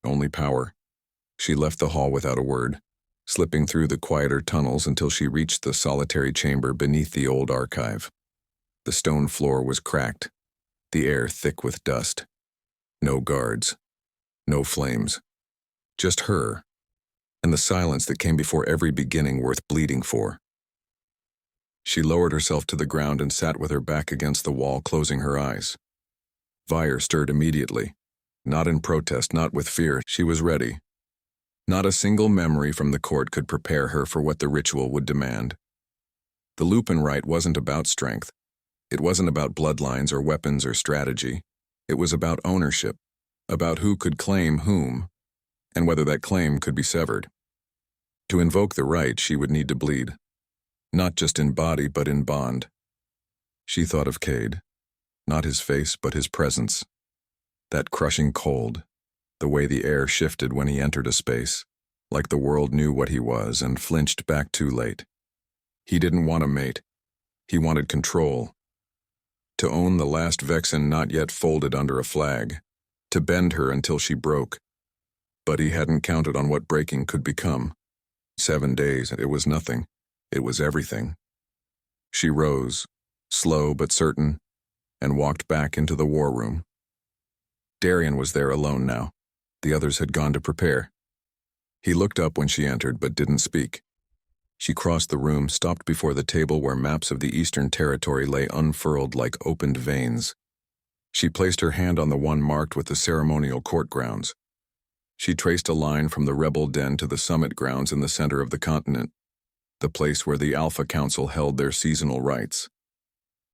Only power. She left the hall without a word, slipping through the quieter tunnels until she reached the solitary chamber beneath the old archive. The stone floor was cracked, the air thick with dust. No guards. No flames. Just her, and the silence that came before every beginning worth bleeding for. She lowered herself to the ground and sat with her back against the wall, closing her eyes. Vyre stirred immediately. Not in protest, not with fear. She was ready. Not a single memory from the court could prepare her for what the ritual would demand. The Lupin rite wasn't about strength. It wasn't about bloodlines or weapons or strategy. It was about ownership, about who could claim whom, and whether that claim could be severed. To invoke the rite, she would need to bleed. Not just in body, but in bond. She thought of Cade. Not his face, but his presence. That crushing cold, the way the air shifted when he entered a space, like the world knew what he was and flinched back too late. He didn't want a mate. He wanted control. To own the last Vexan not yet folded under a flag. to bend her until she broke. But he hadn't counted on what breaking could become. 7 days, it was nothing. It was everything. She rose, slow but certain, and walked back into the war room. Darian was there alone now. The others had gone to prepare. He looked up when she entered but didn't speak. She crossed the room, stopped before the table where maps of the Eastern Territory lay unfurled like opened veins. She placed her hand on the one marked with the ceremonial court grounds. She traced a line from the rebel den to the summit grounds in the center of the continent, the place where the Alpha Council held their seasonal rites.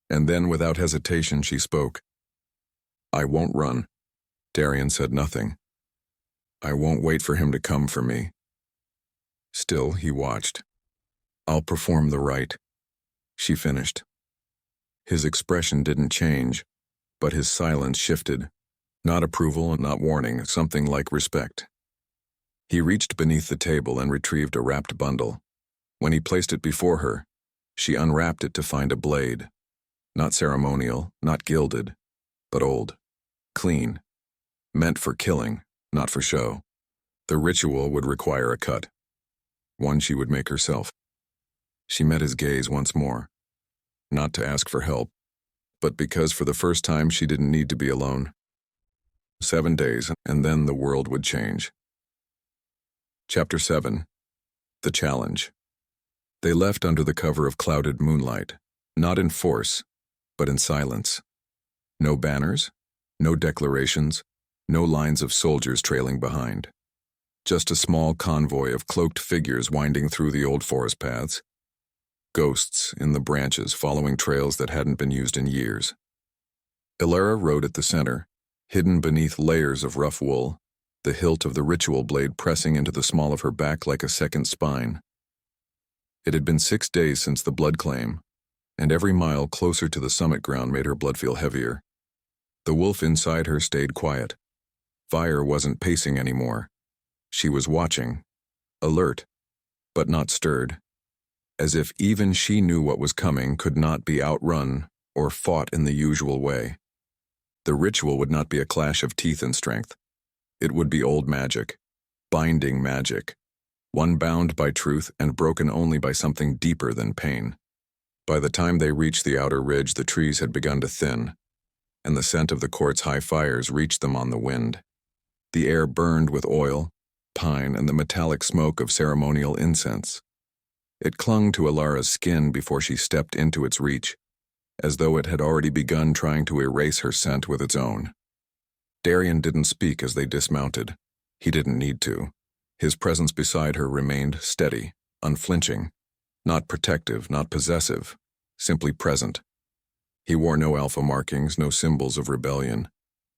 And then, without hesitation, she spoke. "I won't run." Darian said nothing. "I won't wait for him to come for me." Still, he watched. "I'll perform the rite," she finished. His expression didn't change, but his silence shifted. Not approval and not warning, something like respect. He reached beneath the table and retrieved a wrapped bundle. When he placed it before her, she unwrapped it to find a blade. Not ceremonial, not gilded, but old, clean. Meant for killing, not for show. The ritual would require a cut. One she would make herself. She met his gaze once more. Not to ask for help, but because for the first time she didn't need to be alone. 7 days, and then the world would change. Chapter 7. The Challenge. They left under the cover of clouded moonlight, not in force, but in silence. No banners, no declarations, no lines of soldiers trailing behind. Just a small convoy of cloaked figures winding through the old forest paths. Ghosts in the branches following trails that hadn't been used in years. Elara rode at the center, hidden beneath layers of rough wool, the hilt of the ritual blade pressing into the small of her back like a second spine. It had been 6 days since the blood claim, and every mile closer to the summit ground made her blood feel heavier. The wolf inside her stayed quiet. Fire wasn't pacing anymore. She was watching, alert, but not stirred, as if even she knew what was coming could not be outrun or fought in the usual way. The ritual would not be a clash of teeth and strength. It would be old magic, binding magic, one bound by truth and broken only by something deeper than pain. By the time they reached the outer ridge, the trees had begun to thin, and the scent of the court's high fires reached them on the wind. The air burned with oil, pine, and the metallic smoke of ceremonial incense. It clung to Elara's skin before she stepped into its reach, as though it had already begun trying to erase her scent with its own. Darian didn't speak as they dismounted. He didn't need to. His presence beside her remained steady, unflinching, not protective, not possessive, simply present. He wore no alpha markings, no symbols of rebellion,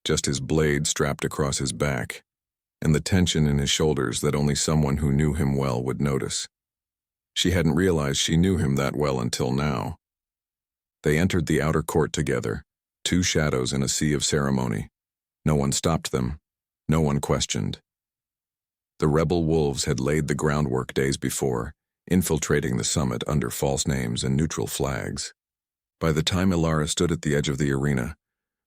just his blade strapped across his back, and the tension in his shoulders that only someone who knew him well would notice. She hadn't realized she knew him that well until now. They entered the outer court together, two shadows in a sea of ceremony. No one stopped them. No one questioned. The rebel wolves had laid the groundwork days before, infiltrating the summit under false names and neutral flags. By the time Elara stood at the edge of the arena,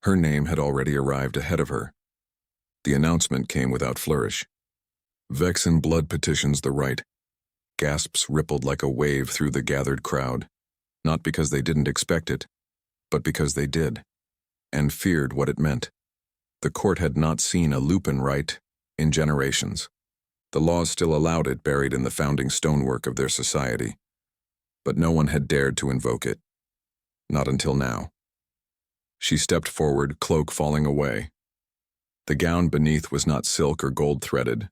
her name had already arrived ahead of her. The announcement came without flourish. Vexan blood petitions the right. Gasps rippled like a wave through the gathered crowd, not because they didn't expect it, but because they did, and feared what it meant. The court had not seen a Lupin rite in generations. The laws still allowed it buried in the founding stonework of their society, but no one had dared to invoke it. Not until now. She stepped forward, cloak falling away. The gown beneath was not silk or gold-threaded.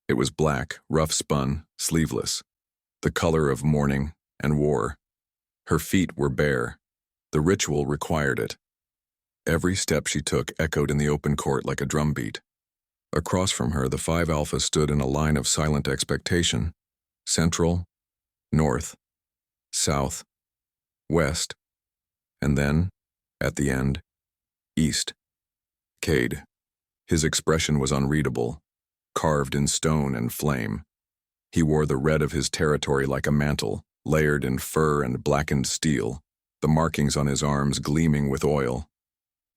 It was black, rough-spun, sleeveless, the color of mourning and war. Her feet were bare. The ritual required it. Every step she took echoed in the open court like a drumbeat. Across from her, the 5 Alpha stood in a line of silent expectation. Central, north, south, west, and then, at the end, east. Cade. His expression was unreadable, carved in stone and flame. He wore the red of his territory like a mantle, layered in fur and blackened steel, the markings on his arms gleaming with oil.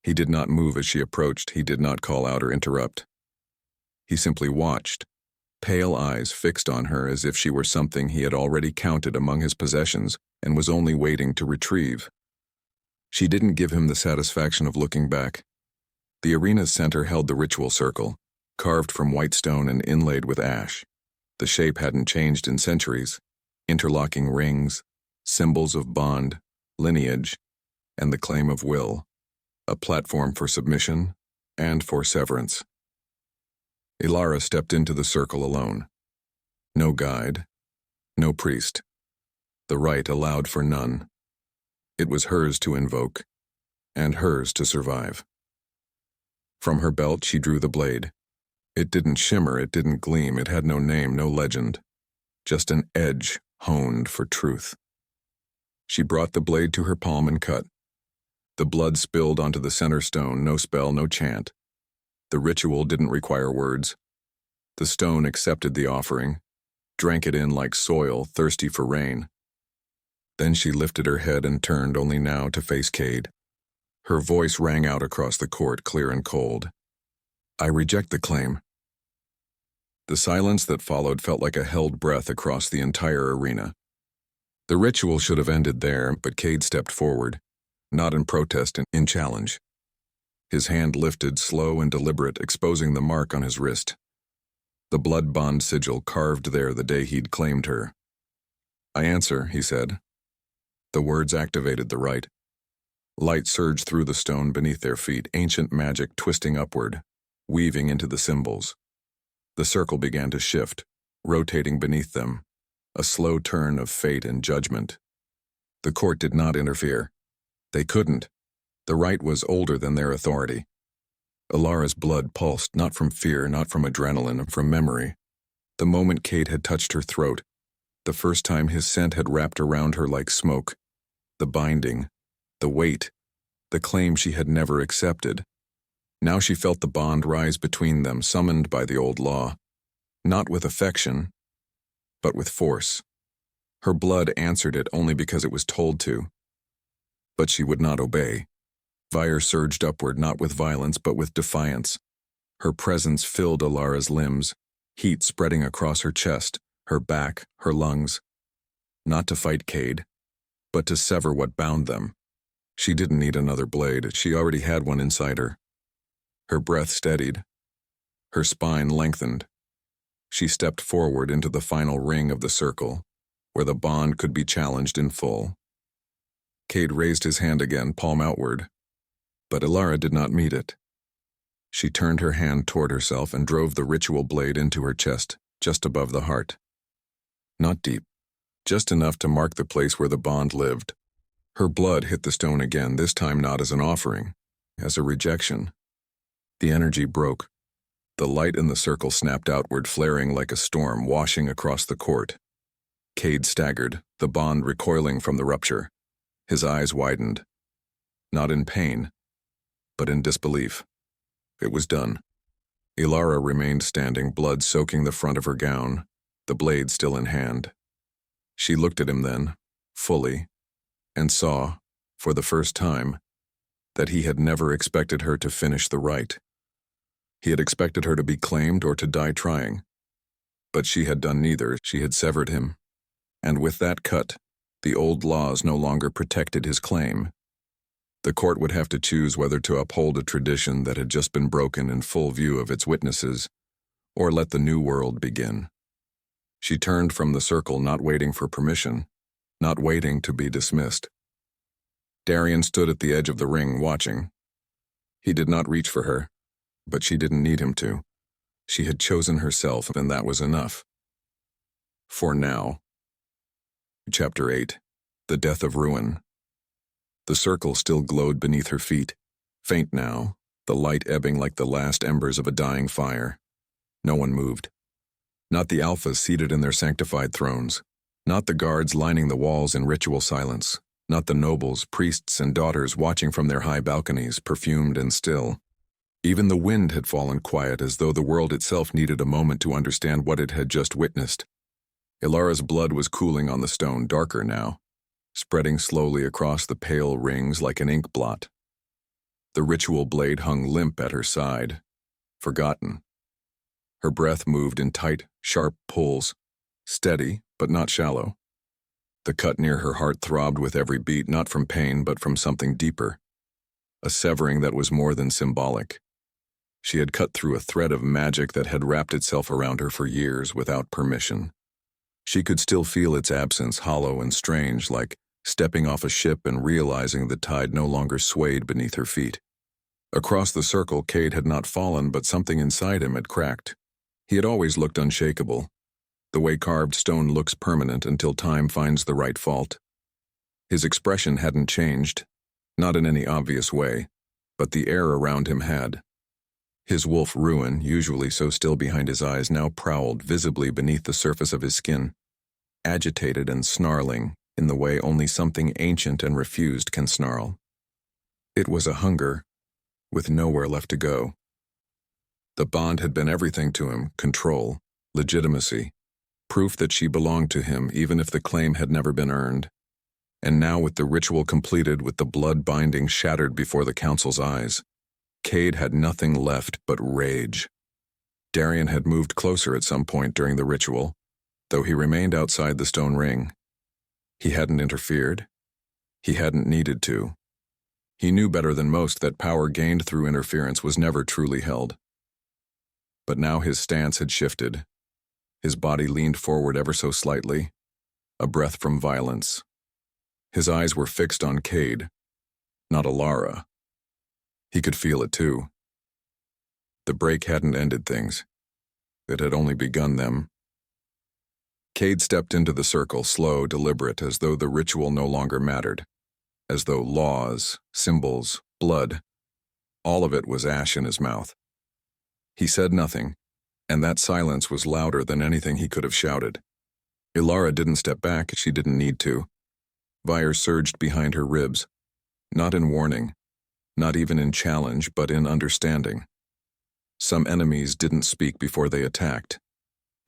He did not move as she approached. He did not call out or interrupt. He simply watched, pale eyes fixed on her as if she were something he had already counted among his possessions and was only waiting to retrieve. She didn't give him the satisfaction of looking back. The arena's center held the ritual circle, carved from white stone and inlaid with ash. The shape hadn't changed in centuries. Interlocking rings, symbols of bond, lineage, and the claim of will. A platform for submission and for severance. Elara stepped into the circle alone. No guide, no priest. The rite allowed for none. It was hers to invoke, and hers to survive. From her belt she drew the blade. It didn't shimmer, it didn't gleam, it had no name, no legend. Just an edge honed for truth. She brought the blade to her palm and cut. The blood spilled onto the center stone, no spell, no chant. The ritual didn't require words. The stone accepted the offering, drank it in like soil thirsty for rain. Then she lifted her head and turned only now to face Cade. Her voice rang out across the court, clear and cold. I reject the claim. The silence that followed felt like a held breath across the entire arena. The ritual should have ended there, but Cade stepped forward, not in protest, in challenge. His hand lifted, slow and deliberate, exposing the mark on his wrist. The blood bond sigil carved there the day he'd claimed her. I answer, he said. The words activated the rite. Light surged through the stone beneath their feet, ancient magic twisting upward, weaving into the symbols. The circle began to shift, rotating beneath them, a slow turn of fate and judgment. The court did not interfere. They couldn't. The rite was older than their authority. Elara's blood pulsed, not from fear, not from adrenaline, from memory. The moment Cade had touched her throat, the first time his scent had wrapped around her like smoke, the binding, the weight, the claim she had never accepted. Now she felt the bond rise between them, summoned by the old law, not with affection, but with force. Her blood answered it only because it was told to. But she would not obey. Fire surged upward, not with violence, but with defiance. Her presence filled Elara's limbs, heat spreading across her chest, her back, her lungs. Not to fight Cade, but to sever what bound them. She didn't need another blade, she already had one inside her. Her breath steadied. Her spine lengthened. She stepped forward into the final ring of the circle, where the bond could be challenged in full. Cade raised his hand again, palm outward, but Elara did not meet it. She turned her hand toward herself and drove the ritual blade into her chest, just above the heart. Not deep, just enough to mark the place where the bond lived. Her blood hit the stone again, this time not as an offering, as a rejection. The energy broke. The light in the circle snapped outward, flaring like a storm, washing across the court. Cade staggered, the bond recoiling from the rupture. His eyes widened. Not in pain, but in disbelief. It was done. Elara remained standing, blood soaking the front of her gown, the blade still in hand. She looked at him then, fully, and saw, for the first time, that he had never expected her to finish the rite. He had expected her to be claimed or to die trying. But she had done neither. She had severed him. And with that cut, the old laws no longer protected his claim. The court would have to choose whether to uphold a tradition that had just been broken in full view of its witnesses, or let the new world begin. She turned from the circle, not waiting for permission, not waiting to be dismissed. Darian stood at the edge of the ring, watching. He did not reach for her, but she didn't need him to. She had chosen herself, and that was enough. For now. Chapter 8. The Death of Ruin. The circle still glowed beneath her feet, faint now, the light ebbing like the last embers of a dying fire. No one moved. Not the alphas seated in their sanctified thrones, not the guards lining the walls in ritual silence, not the nobles, priests, and daughters watching from their high balconies, perfumed and still. Even the wind had fallen quiet, as though the world itself needed a moment to understand what it had just witnessed. Elara's blood was cooling on the stone, darker now, spreading slowly across the pale rings like an ink blot. The ritual blade hung limp at her side, forgotten. Her breath moved in tight, sharp pulls, steady but not shallow. The cut near her heart throbbed with every beat, not from pain but from something deeper, a severing that was more than symbolic. She had cut through a thread of magic that had wrapped itself around her for years without permission. She could still feel its absence, hollow and strange, like stepping off a ship and realizing the tide no longer swayed beneath her feet. Across the circle, Cade had not fallen, but something inside him had cracked. He had always looked unshakable, the way carved stone looks permanent until time finds the right fault. His expression hadn't changed, not in any obvious way, but the air around him had. His wolf Ruin, usually so still behind his eyes, now prowled visibly beneath the surface of his skin, agitated and snarling in the way only something ancient and refused can snarl. It was a hunger, with nowhere left to go. The bond had been everything to him: control, legitimacy, proof that she belonged to him even if the claim had never been earned. And now, with the ritual completed, with the blood binding shattered before the council's eyes, Cade had nothing left but rage. Darian had moved closer at some point during the ritual, though he remained outside the stone ring. He hadn't interfered. He hadn't needed to. He knew better than most that power gained through interference was never truly held. But now his stance had shifted. His body leaned forward ever so slightly, a breath from violence. His eyes were fixed on Cade, not Elara. He could feel it too. The break hadn't ended things. It had only begun them. Cade stepped into the circle, slow, deliberate, as though the ritual no longer mattered, as though laws, symbols, blood, all of it was ash in his mouth. He said nothing, and that silence was louder than anything he could have shouted. Elara didn't step back; she didn't need to. Fire surged behind her ribs, not in warning, not even in challenge, but in understanding. Some enemies didn't speak before they attacked.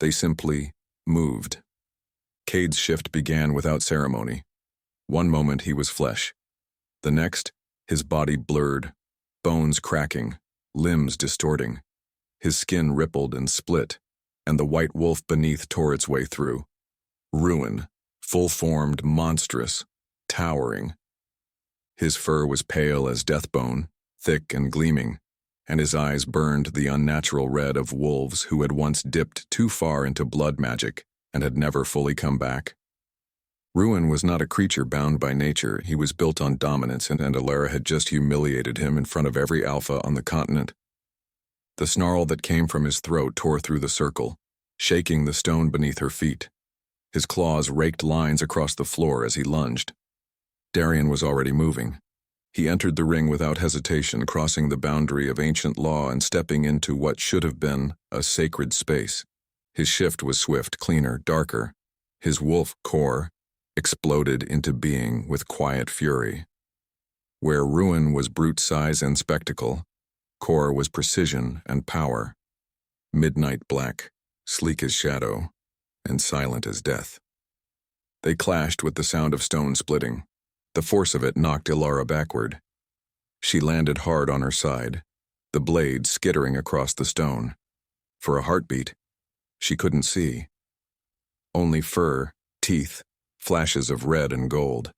They simply moved. Cade's shift began without ceremony. One moment he was flesh. The next, his body blurred, bones cracking, limbs distorting. His skin rippled and split, and the white wolf beneath tore its way through. Ruin, full-formed, monstrous, towering. His fur was pale as deathbone, thick and gleaming, and his eyes burned the unnatural red of wolves who had once dipped too far into blood magic and had never fully come back. Ruin was not a creature bound by nature. He was built on dominance, and Elara had just humiliated him in front of every alpha on the continent. The snarl that came from his throat tore through the circle, shaking the stone beneath her feet. His claws raked lines across the floor as he lunged. Darian was already moving. He entered the ring without hesitation, crossing the boundary of ancient law and stepping into what should have been a sacred space. His shift was swift, cleaner, darker. His wolf core exploded into being with quiet fury. Where Ruin was brute size and spectacle, core was precision and power. Midnight black, sleek as shadow, and silent as death. They clashed with the sound of stone splitting. The force of it knocked Elara backward. She landed hard on her side, the blade skittering across the stone. For a heartbeat, she couldn't see. Only fur, teeth, flashes of red and gold.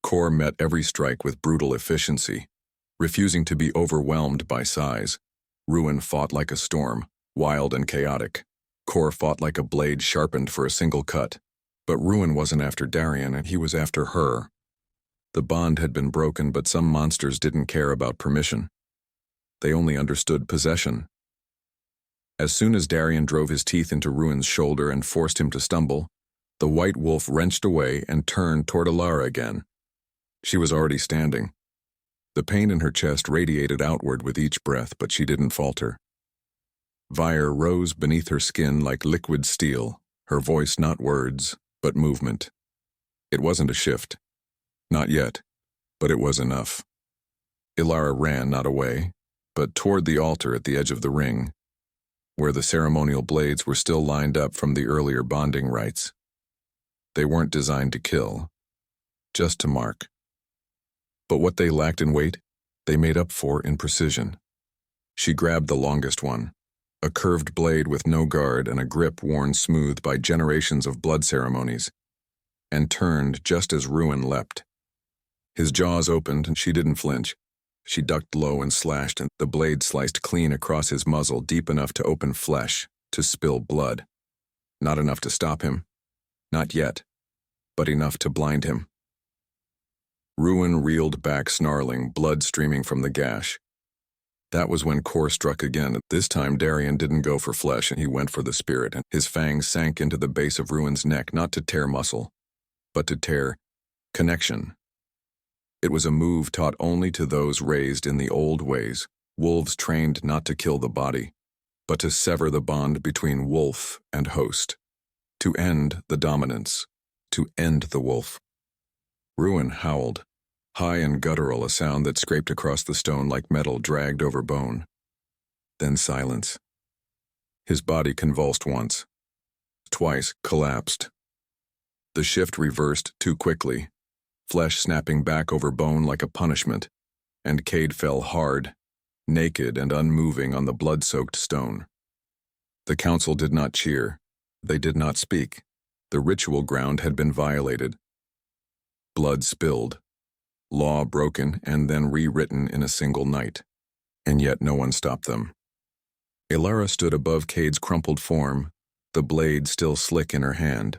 Core met every strike with brutal efficiency, refusing to be overwhelmed by size. Ruin fought like a storm, wild and chaotic. Core fought like a blade sharpened for a single cut. But Ruin wasn't after Darian, and he was after her. The bond had been broken, but some monsters didn't care about permission. They only understood possession. As soon as Darian drove his teeth into Ruin's shoulder and forced him to stumble, the white wolf wrenched away and turned toward Elara again. She was already standing. The pain in her chest radiated outward with each breath, but she didn't falter. Fire rose beneath her skin like liquid steel, her voice not words, but movement. It wasn't a shift. Not yet, but it was enough. Elara ran not away, but toward the altar at the edge of the ring, where the ceremonial blades were still lined up from the earlier bonding rites. They weren't designed to kill, just to mark. But what they lacked in weight, They made up for in precision. She grabbed the longest one, a curved blade with no guard and a grip worn smooth by generations of blood ceremonies, and turned just as Ruin leapt. His jaws opened and she didn't flinch. She ducked low and slashed, and the blade sliced clean across his muzzle, deep enough to open flesh, to spill blood. Not enough to stop him. Not yet, but enough to blind him. Ruin reeled back snarling, blood streaming from the gash. That was when Core struck again. This time Darien didn't go for flesh, and he went for the spirit, and his fangs sank into the base of Ruin's neck, not to tear muscle, but to tear connection. It was a move taught only to those raised in the old ways, wolves trained not to kill the body, but to sever the bond between wolf and host, to end the dominance, to end the wolf. Ruin howled, high and guttural, a sound that scraped across the stone like metal dragged over bone. Then silence. His body convulsed once, twice collapsed. The shift reversed too quickly, flesh snapping back over bone like a punishment, and Cade fell hard, naked and unmoving on the blood-soaked stone. The council did not cheer. They did not speak. The ritual ground had been violated. Blood spilled. Law broken and then rewritten in a single night. And yet no one stopped them. Elara stood above Cade's crumpled form, the blade still slick in her hand.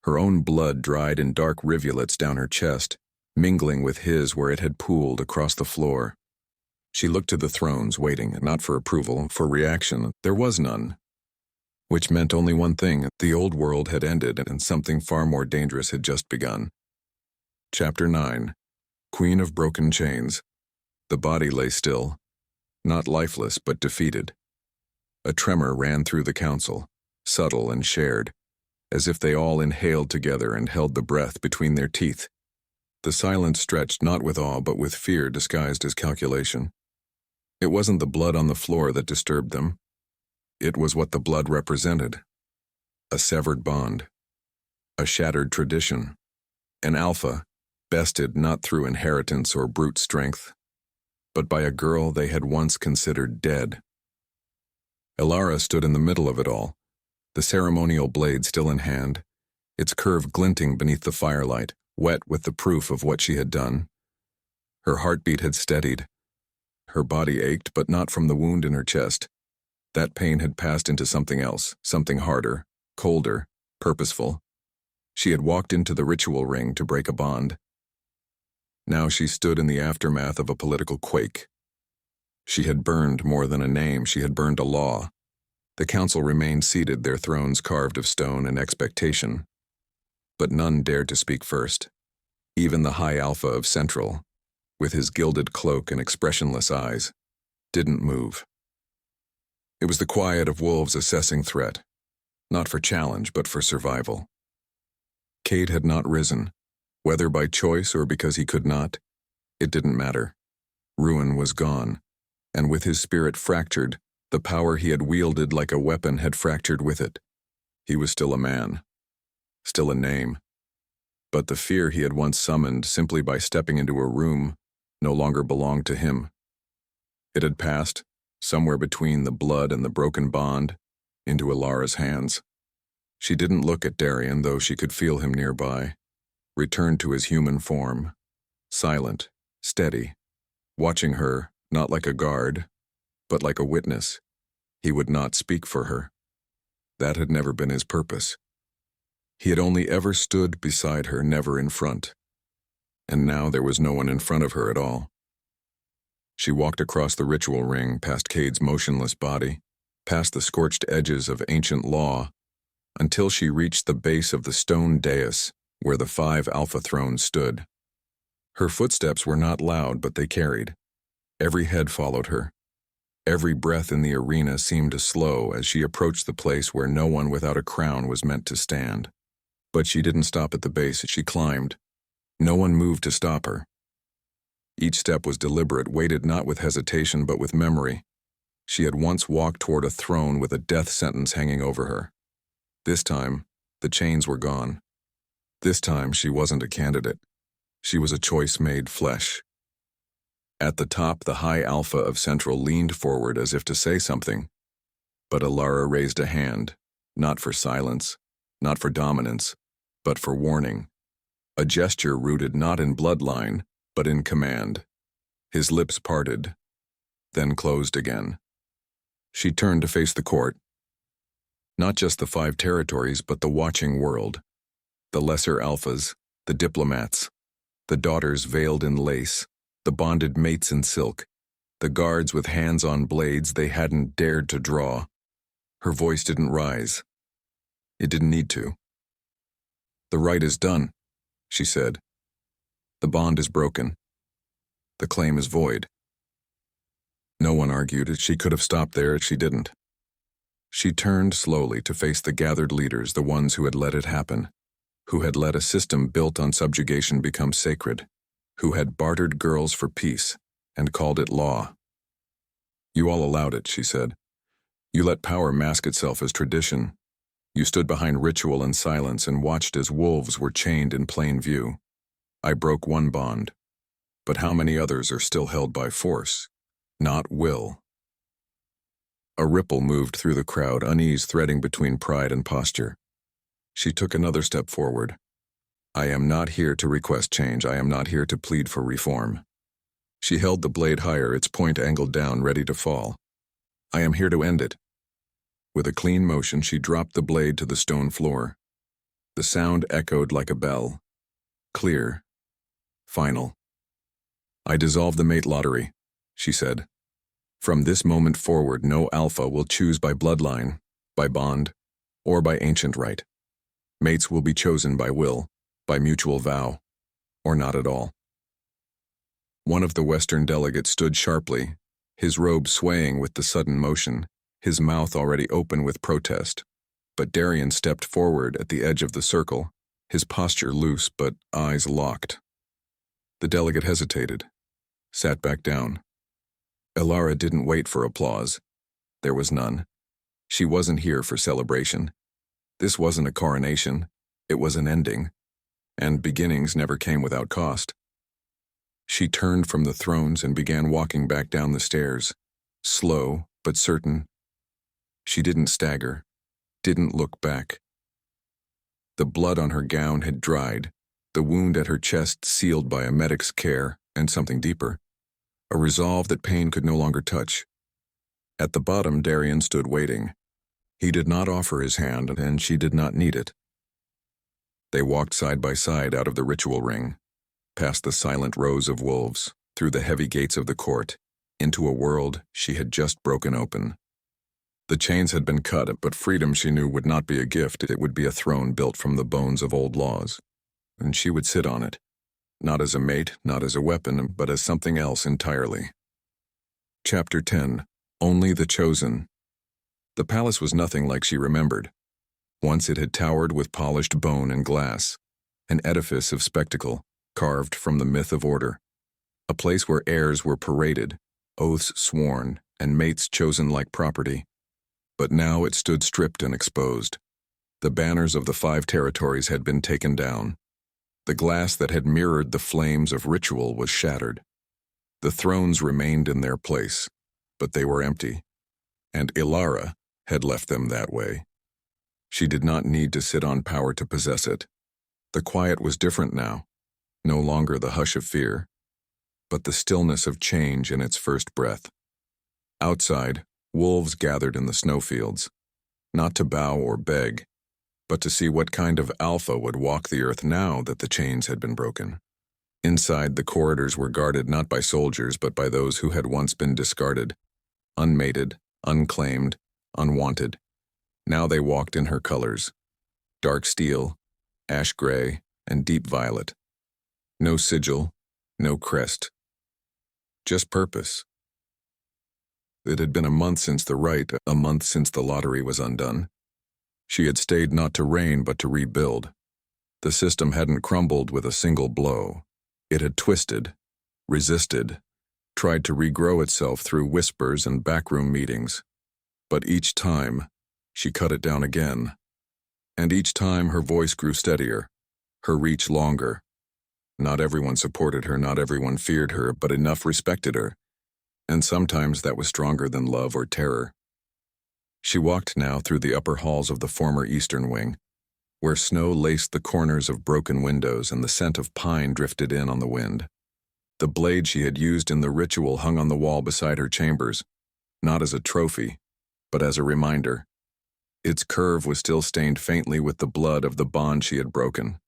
Her own blood dried in dark rivulets down her chest, mingling with his where it had pooled across the floor. She looked to the thrones, waiting, not for approval, for reaction. There was none. Which meant only one thing: the old world had ended and something far more dangerous had just begun. Chapter 9. Queen of Broken Chains. The body lay still, not lifeless but defeated. A tremor ran through the council, subtle and shared, as if they all inhaled together and held the breath between their teeth. The silence stretched not with awe but with fear disguised as calculation. It wasn't the blood on the floor that disturbed them. It was what the blood represented. A severed bond. A shattered tradition. An alpha, bested not through inheritance or brute strength, but by a girl they had once considered dead. Elara stood in the middle of it all, the ceremonial blade still in hand, its curve glinting beneath the firelight, wet with the proof of what she had done. Her heartbeat had steadied. Her body ached, but not from the wound in her chest. That pain had passed into something else, something harder, colder, purposeful. She had walked into the ritual ring to break a bond. Now she stood in the aftermath of a political quake. She had burned more than a name, she had burned a law. The council remained seated, their thrones carved of stone and expectation. But none dared to speak first. Even the High Alpha of Central, with his gilded cloak and expressionless eyes, didn't move. It was the quiet of wolves assessing threat, not for challenge but for survival. Cade had not risen, whether by choice or because he could not. It didn't matter. Ruin was gone, and with his spirit fractured, the power he had wielded like a weapon had fractured with it. He was still a man, still a name. But the fear he had once summoned simply by stepping into a room no longer belonged to him. It had passed, somewhere between the blood and the broken bond, into Elara's hands. She didn't look at Darien, though she could feel him nearby, returned to his human form, silent, steady, watching her, not like a guard, but like a witness. He would not speak for her. That had never been his purpose. He had only ever stood beside her, never in front. And now there was no one in front of her at all. She walked across the ritual ring, past Cade's motionless body, past the scorched edges of ancient law, until she reached the base of the stone dais where the 5 alpha thrones stood. Her footsteps were not loud, but they carried. Every head followed her. Every breath in the arena seemed to slow as she approached the place where no one without a crown was meant to stand. But she didn't stop at the base, she climbed. No one moved to stop her. Each step was deliberate, weighted not with hesitation but with memory. She had once walked toward a throne with a death sentence hanging over her. This time, the chains were gone. This time, she wasn't a candidate. She was a choice made flesh. At the top, the high alpha of Central leaned forward as if to say something, but Elara raised a hand, not for silence, not for dominance, but for warning. A gesture rooted not in bloodline, but in command. His lips parted, then closed again. She turned to face the court. Not just the 5 territories, but the watching world. The lesser alphas, the diplomats, the daughters veiled in lace, the bonded mates in silk, the guards with hands on blades they hadn't dared to draw. Her voice didn't rise. It didn't need to. "The right is done," she said. "The bond is broken. The claim is void." No one argued it. She could have stopped there. She didn't. She turned slowly to face the gathered leaders, the ones who had let it happen, who had let a system built on subjugation become sacred, who had bartered girls for peace and called it law. "You all allowed it," she said. "You let power mask itself as tradition. You stood behind ritual and silence and watched as wolves were chained in plain view. I broke one bond, but how many others are still held by force, not will?" A ripple moved through the crowd, unease threading between pride and posture. She took another step forward. "I am not here to request change. I am not here to plead for reform." She held the blade higher, its point angled down, ready to fall. "I am here to end it." With a clean motion, she dropped the blade to the stone floor. The sound echoed like a bell. Clear. Final. "I dissolve the mate lottery," she said. "From this moment forward, no alpha will choose by bloodline, by bond, or by ancient right. Mates will be chosen by will, by mutual vow, or not at all." One of the Western delegates stood sharply, his robe swaying with the sudden motion, his mouth already open with protest. But Darian stepped forward at the edge of the circle, his posture loose but eyes locked. The delegate hesitated, sat back down. Elara didn't wait for applause. There was none. She wasn't here for celebration. This wasn't a coronation. It was an ending. And beginnings never came without cost. She turned from the thrones and began walking back down the stairs, slow but certain. She didn't stagger, didn't look back. The blood on her gown had dried, the wound at her chest sealed by a medic's care and something deeper, a resolve that pain could no longer touch. At the bottom, Darian stood waiting. He did not offer his hand, and she did not need it. They walked side by side out of the ritual ring, past the silent rows of wolves, through the heavy gates of the court, into a world she had just broken open. The chains had been cut, but freedom, she knew, would not be a gift. It would be a throne built from the bones of old laws, and she would sit on it, not as a mate, not as a weapon, but as something else entirely. Chapter 10. Only the Chosen. The palace was nothing like she remembered. Once it had towered with polished bone and glass, an edifice of spectacle, carved from the myth of order, a place where heirs were paraded, oaths sworn, and mates chosen like property. But now it stood stripped and exposed. The banners of the 5 territories had been taken down. The glass that had mirrored the flames of ritual was shattered. The thrones remained in their place, but they were empty, and Elara had left them that way. She did not need to sit on power to possess it. The quiet was different now, no longer the hush of fear, but the stillness of change in its first breath. Outside, wolves gathered in the snowfields, not to bow or beg, but to see what kind of alpha would walk the earth now that the chains had been broken. Inside, the corridors were guarded not by soldiers, but by those who had once been discarded, unmated, unclaimed, unwanted. Now they walked in her colors: dark steel, ash gray, and deep violet. No sigil, no crest. Just purpose. It had been a month since the rite, a month since the lottery was undone. She had stayed not to reign, but to rebuild. The system hadn't crumbled with a single blow. It had twisted, resisted, tried to regrow itself through whispers and backroom meetings. But each time, she cut it down again. And each time her voice grew steadier, her reach longer. Not everyone supported her, not everyone feared her, but enough respected her. And sometimes that was stronger than love or terror. She walked now through the upper halls of the former eastern wing, where snow laced the corners of broken windows and the scent of pine drifted in on the wind. The blade she had used in the ritual hung on the wall beside her chambers, not as a trophy, but as a reminder. Its curve was still stained faintly with the blood of the bond she had broken.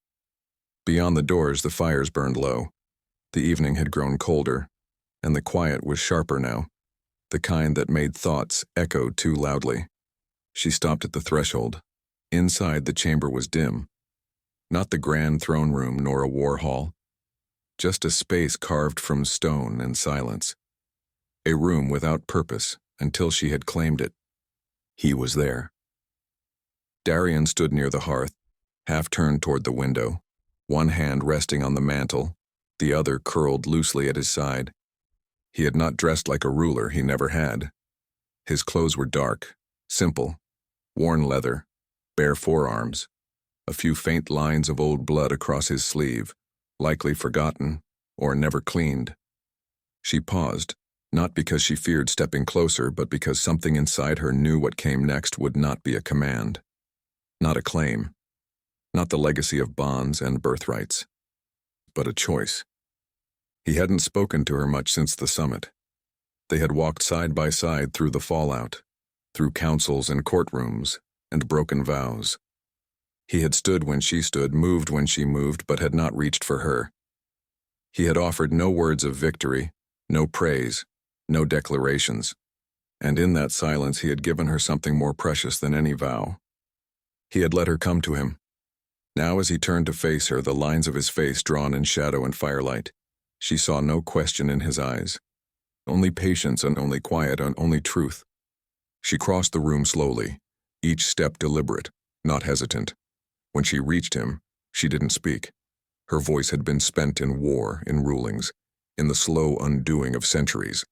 Beyond the doors, the fires burned low. The evening had grown colder, and the quiet was sharper now, the kind that made thoughts echo too loudly. She stopped at the threshold. Inside, the chamber was dim. Not the grand throne room nor a war hall. Just a space carved from stone and silence. A room without purpose until she had claimed it. He was there. Darian stood near the hearth, half turned toward the window, one hand resting on the mantel, the other curled loosely at his side. He had not dressed like a ruler, he never had. His clothes were dark, simple, worn leather, bare forearms, a few faint lines of old blood across his sleeve, likely forgotten or never cleaned. She paused, not because she feared stepping closer, but because something inside her knew what came next would not be a command. Not a claim, not the legacy of bonds and birthrights, but a choice. He hadn't spoken to her much since the summit. They had walked side by side through the fallout, through councils and courtrooms, and broken vows. He had stood when she stood, moved when she moved, but had not reached for her. He had offered no words of victory, no praise, no declarations, and in that silence he had given her something more precious than any vow. He had let her come to him. Now as he turned to face her, the lines of his face drawn in shadow and firelight, she saw no question in his eyes. Only patience and only quiet and only truth. She crossed the room slowly, each step deliberate, not hesitant. When she reached him, she didn't speak. Her voice had been spent in war, in rulings, in the slow undoing of centuries.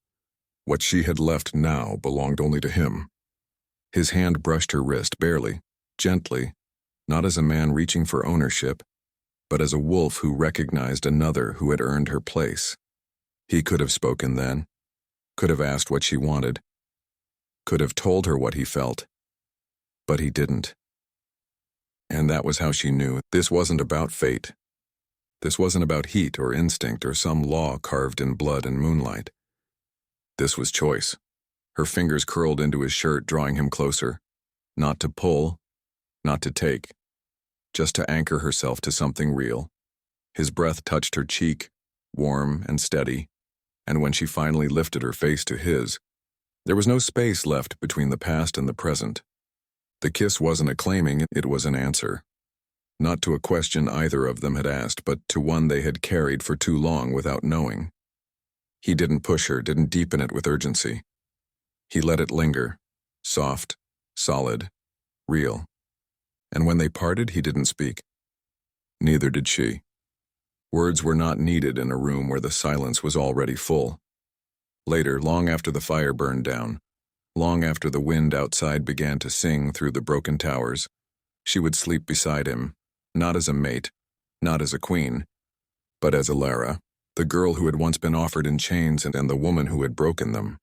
What she had left now belonged only to him. His hand brushed her wrist, barely, gently, not as a man reaching for ownership, but as a wolf who recognized another who had earned her place. He could have spoken then, could have asked what she wanted, could have told her what he felt, but he didn't. And that was how she knew this wasn't about fate. This wasn't about heat or instinct or some law carved in blood and moonlight. This was choice. Her fingers curled into his shirt, drawing him closer. Not to pull, not to take, just to anchor herself to something real. His breath touched her cheek, warm and steady, and when she finally lifted her face to his, there was no space left between the past and the present. The kiss wasn't a claiming, it was an answer. Not to a question either of them had asked, but to one they had carried for too long without knowing. He didn't push her, didn't deepen it with urgency. He let it linger, soft, solid, real. And when they parted, he didn't speak. Neither did she. Words were not needed in a room where the silence was already full. Later, long after the fire burned down, long after the wind outside began to sing through the broken towers, she would sleep beside him, not as a mate, not as a queen, but as Elara, the girl who had once been offered in chains and the woman who had broken them.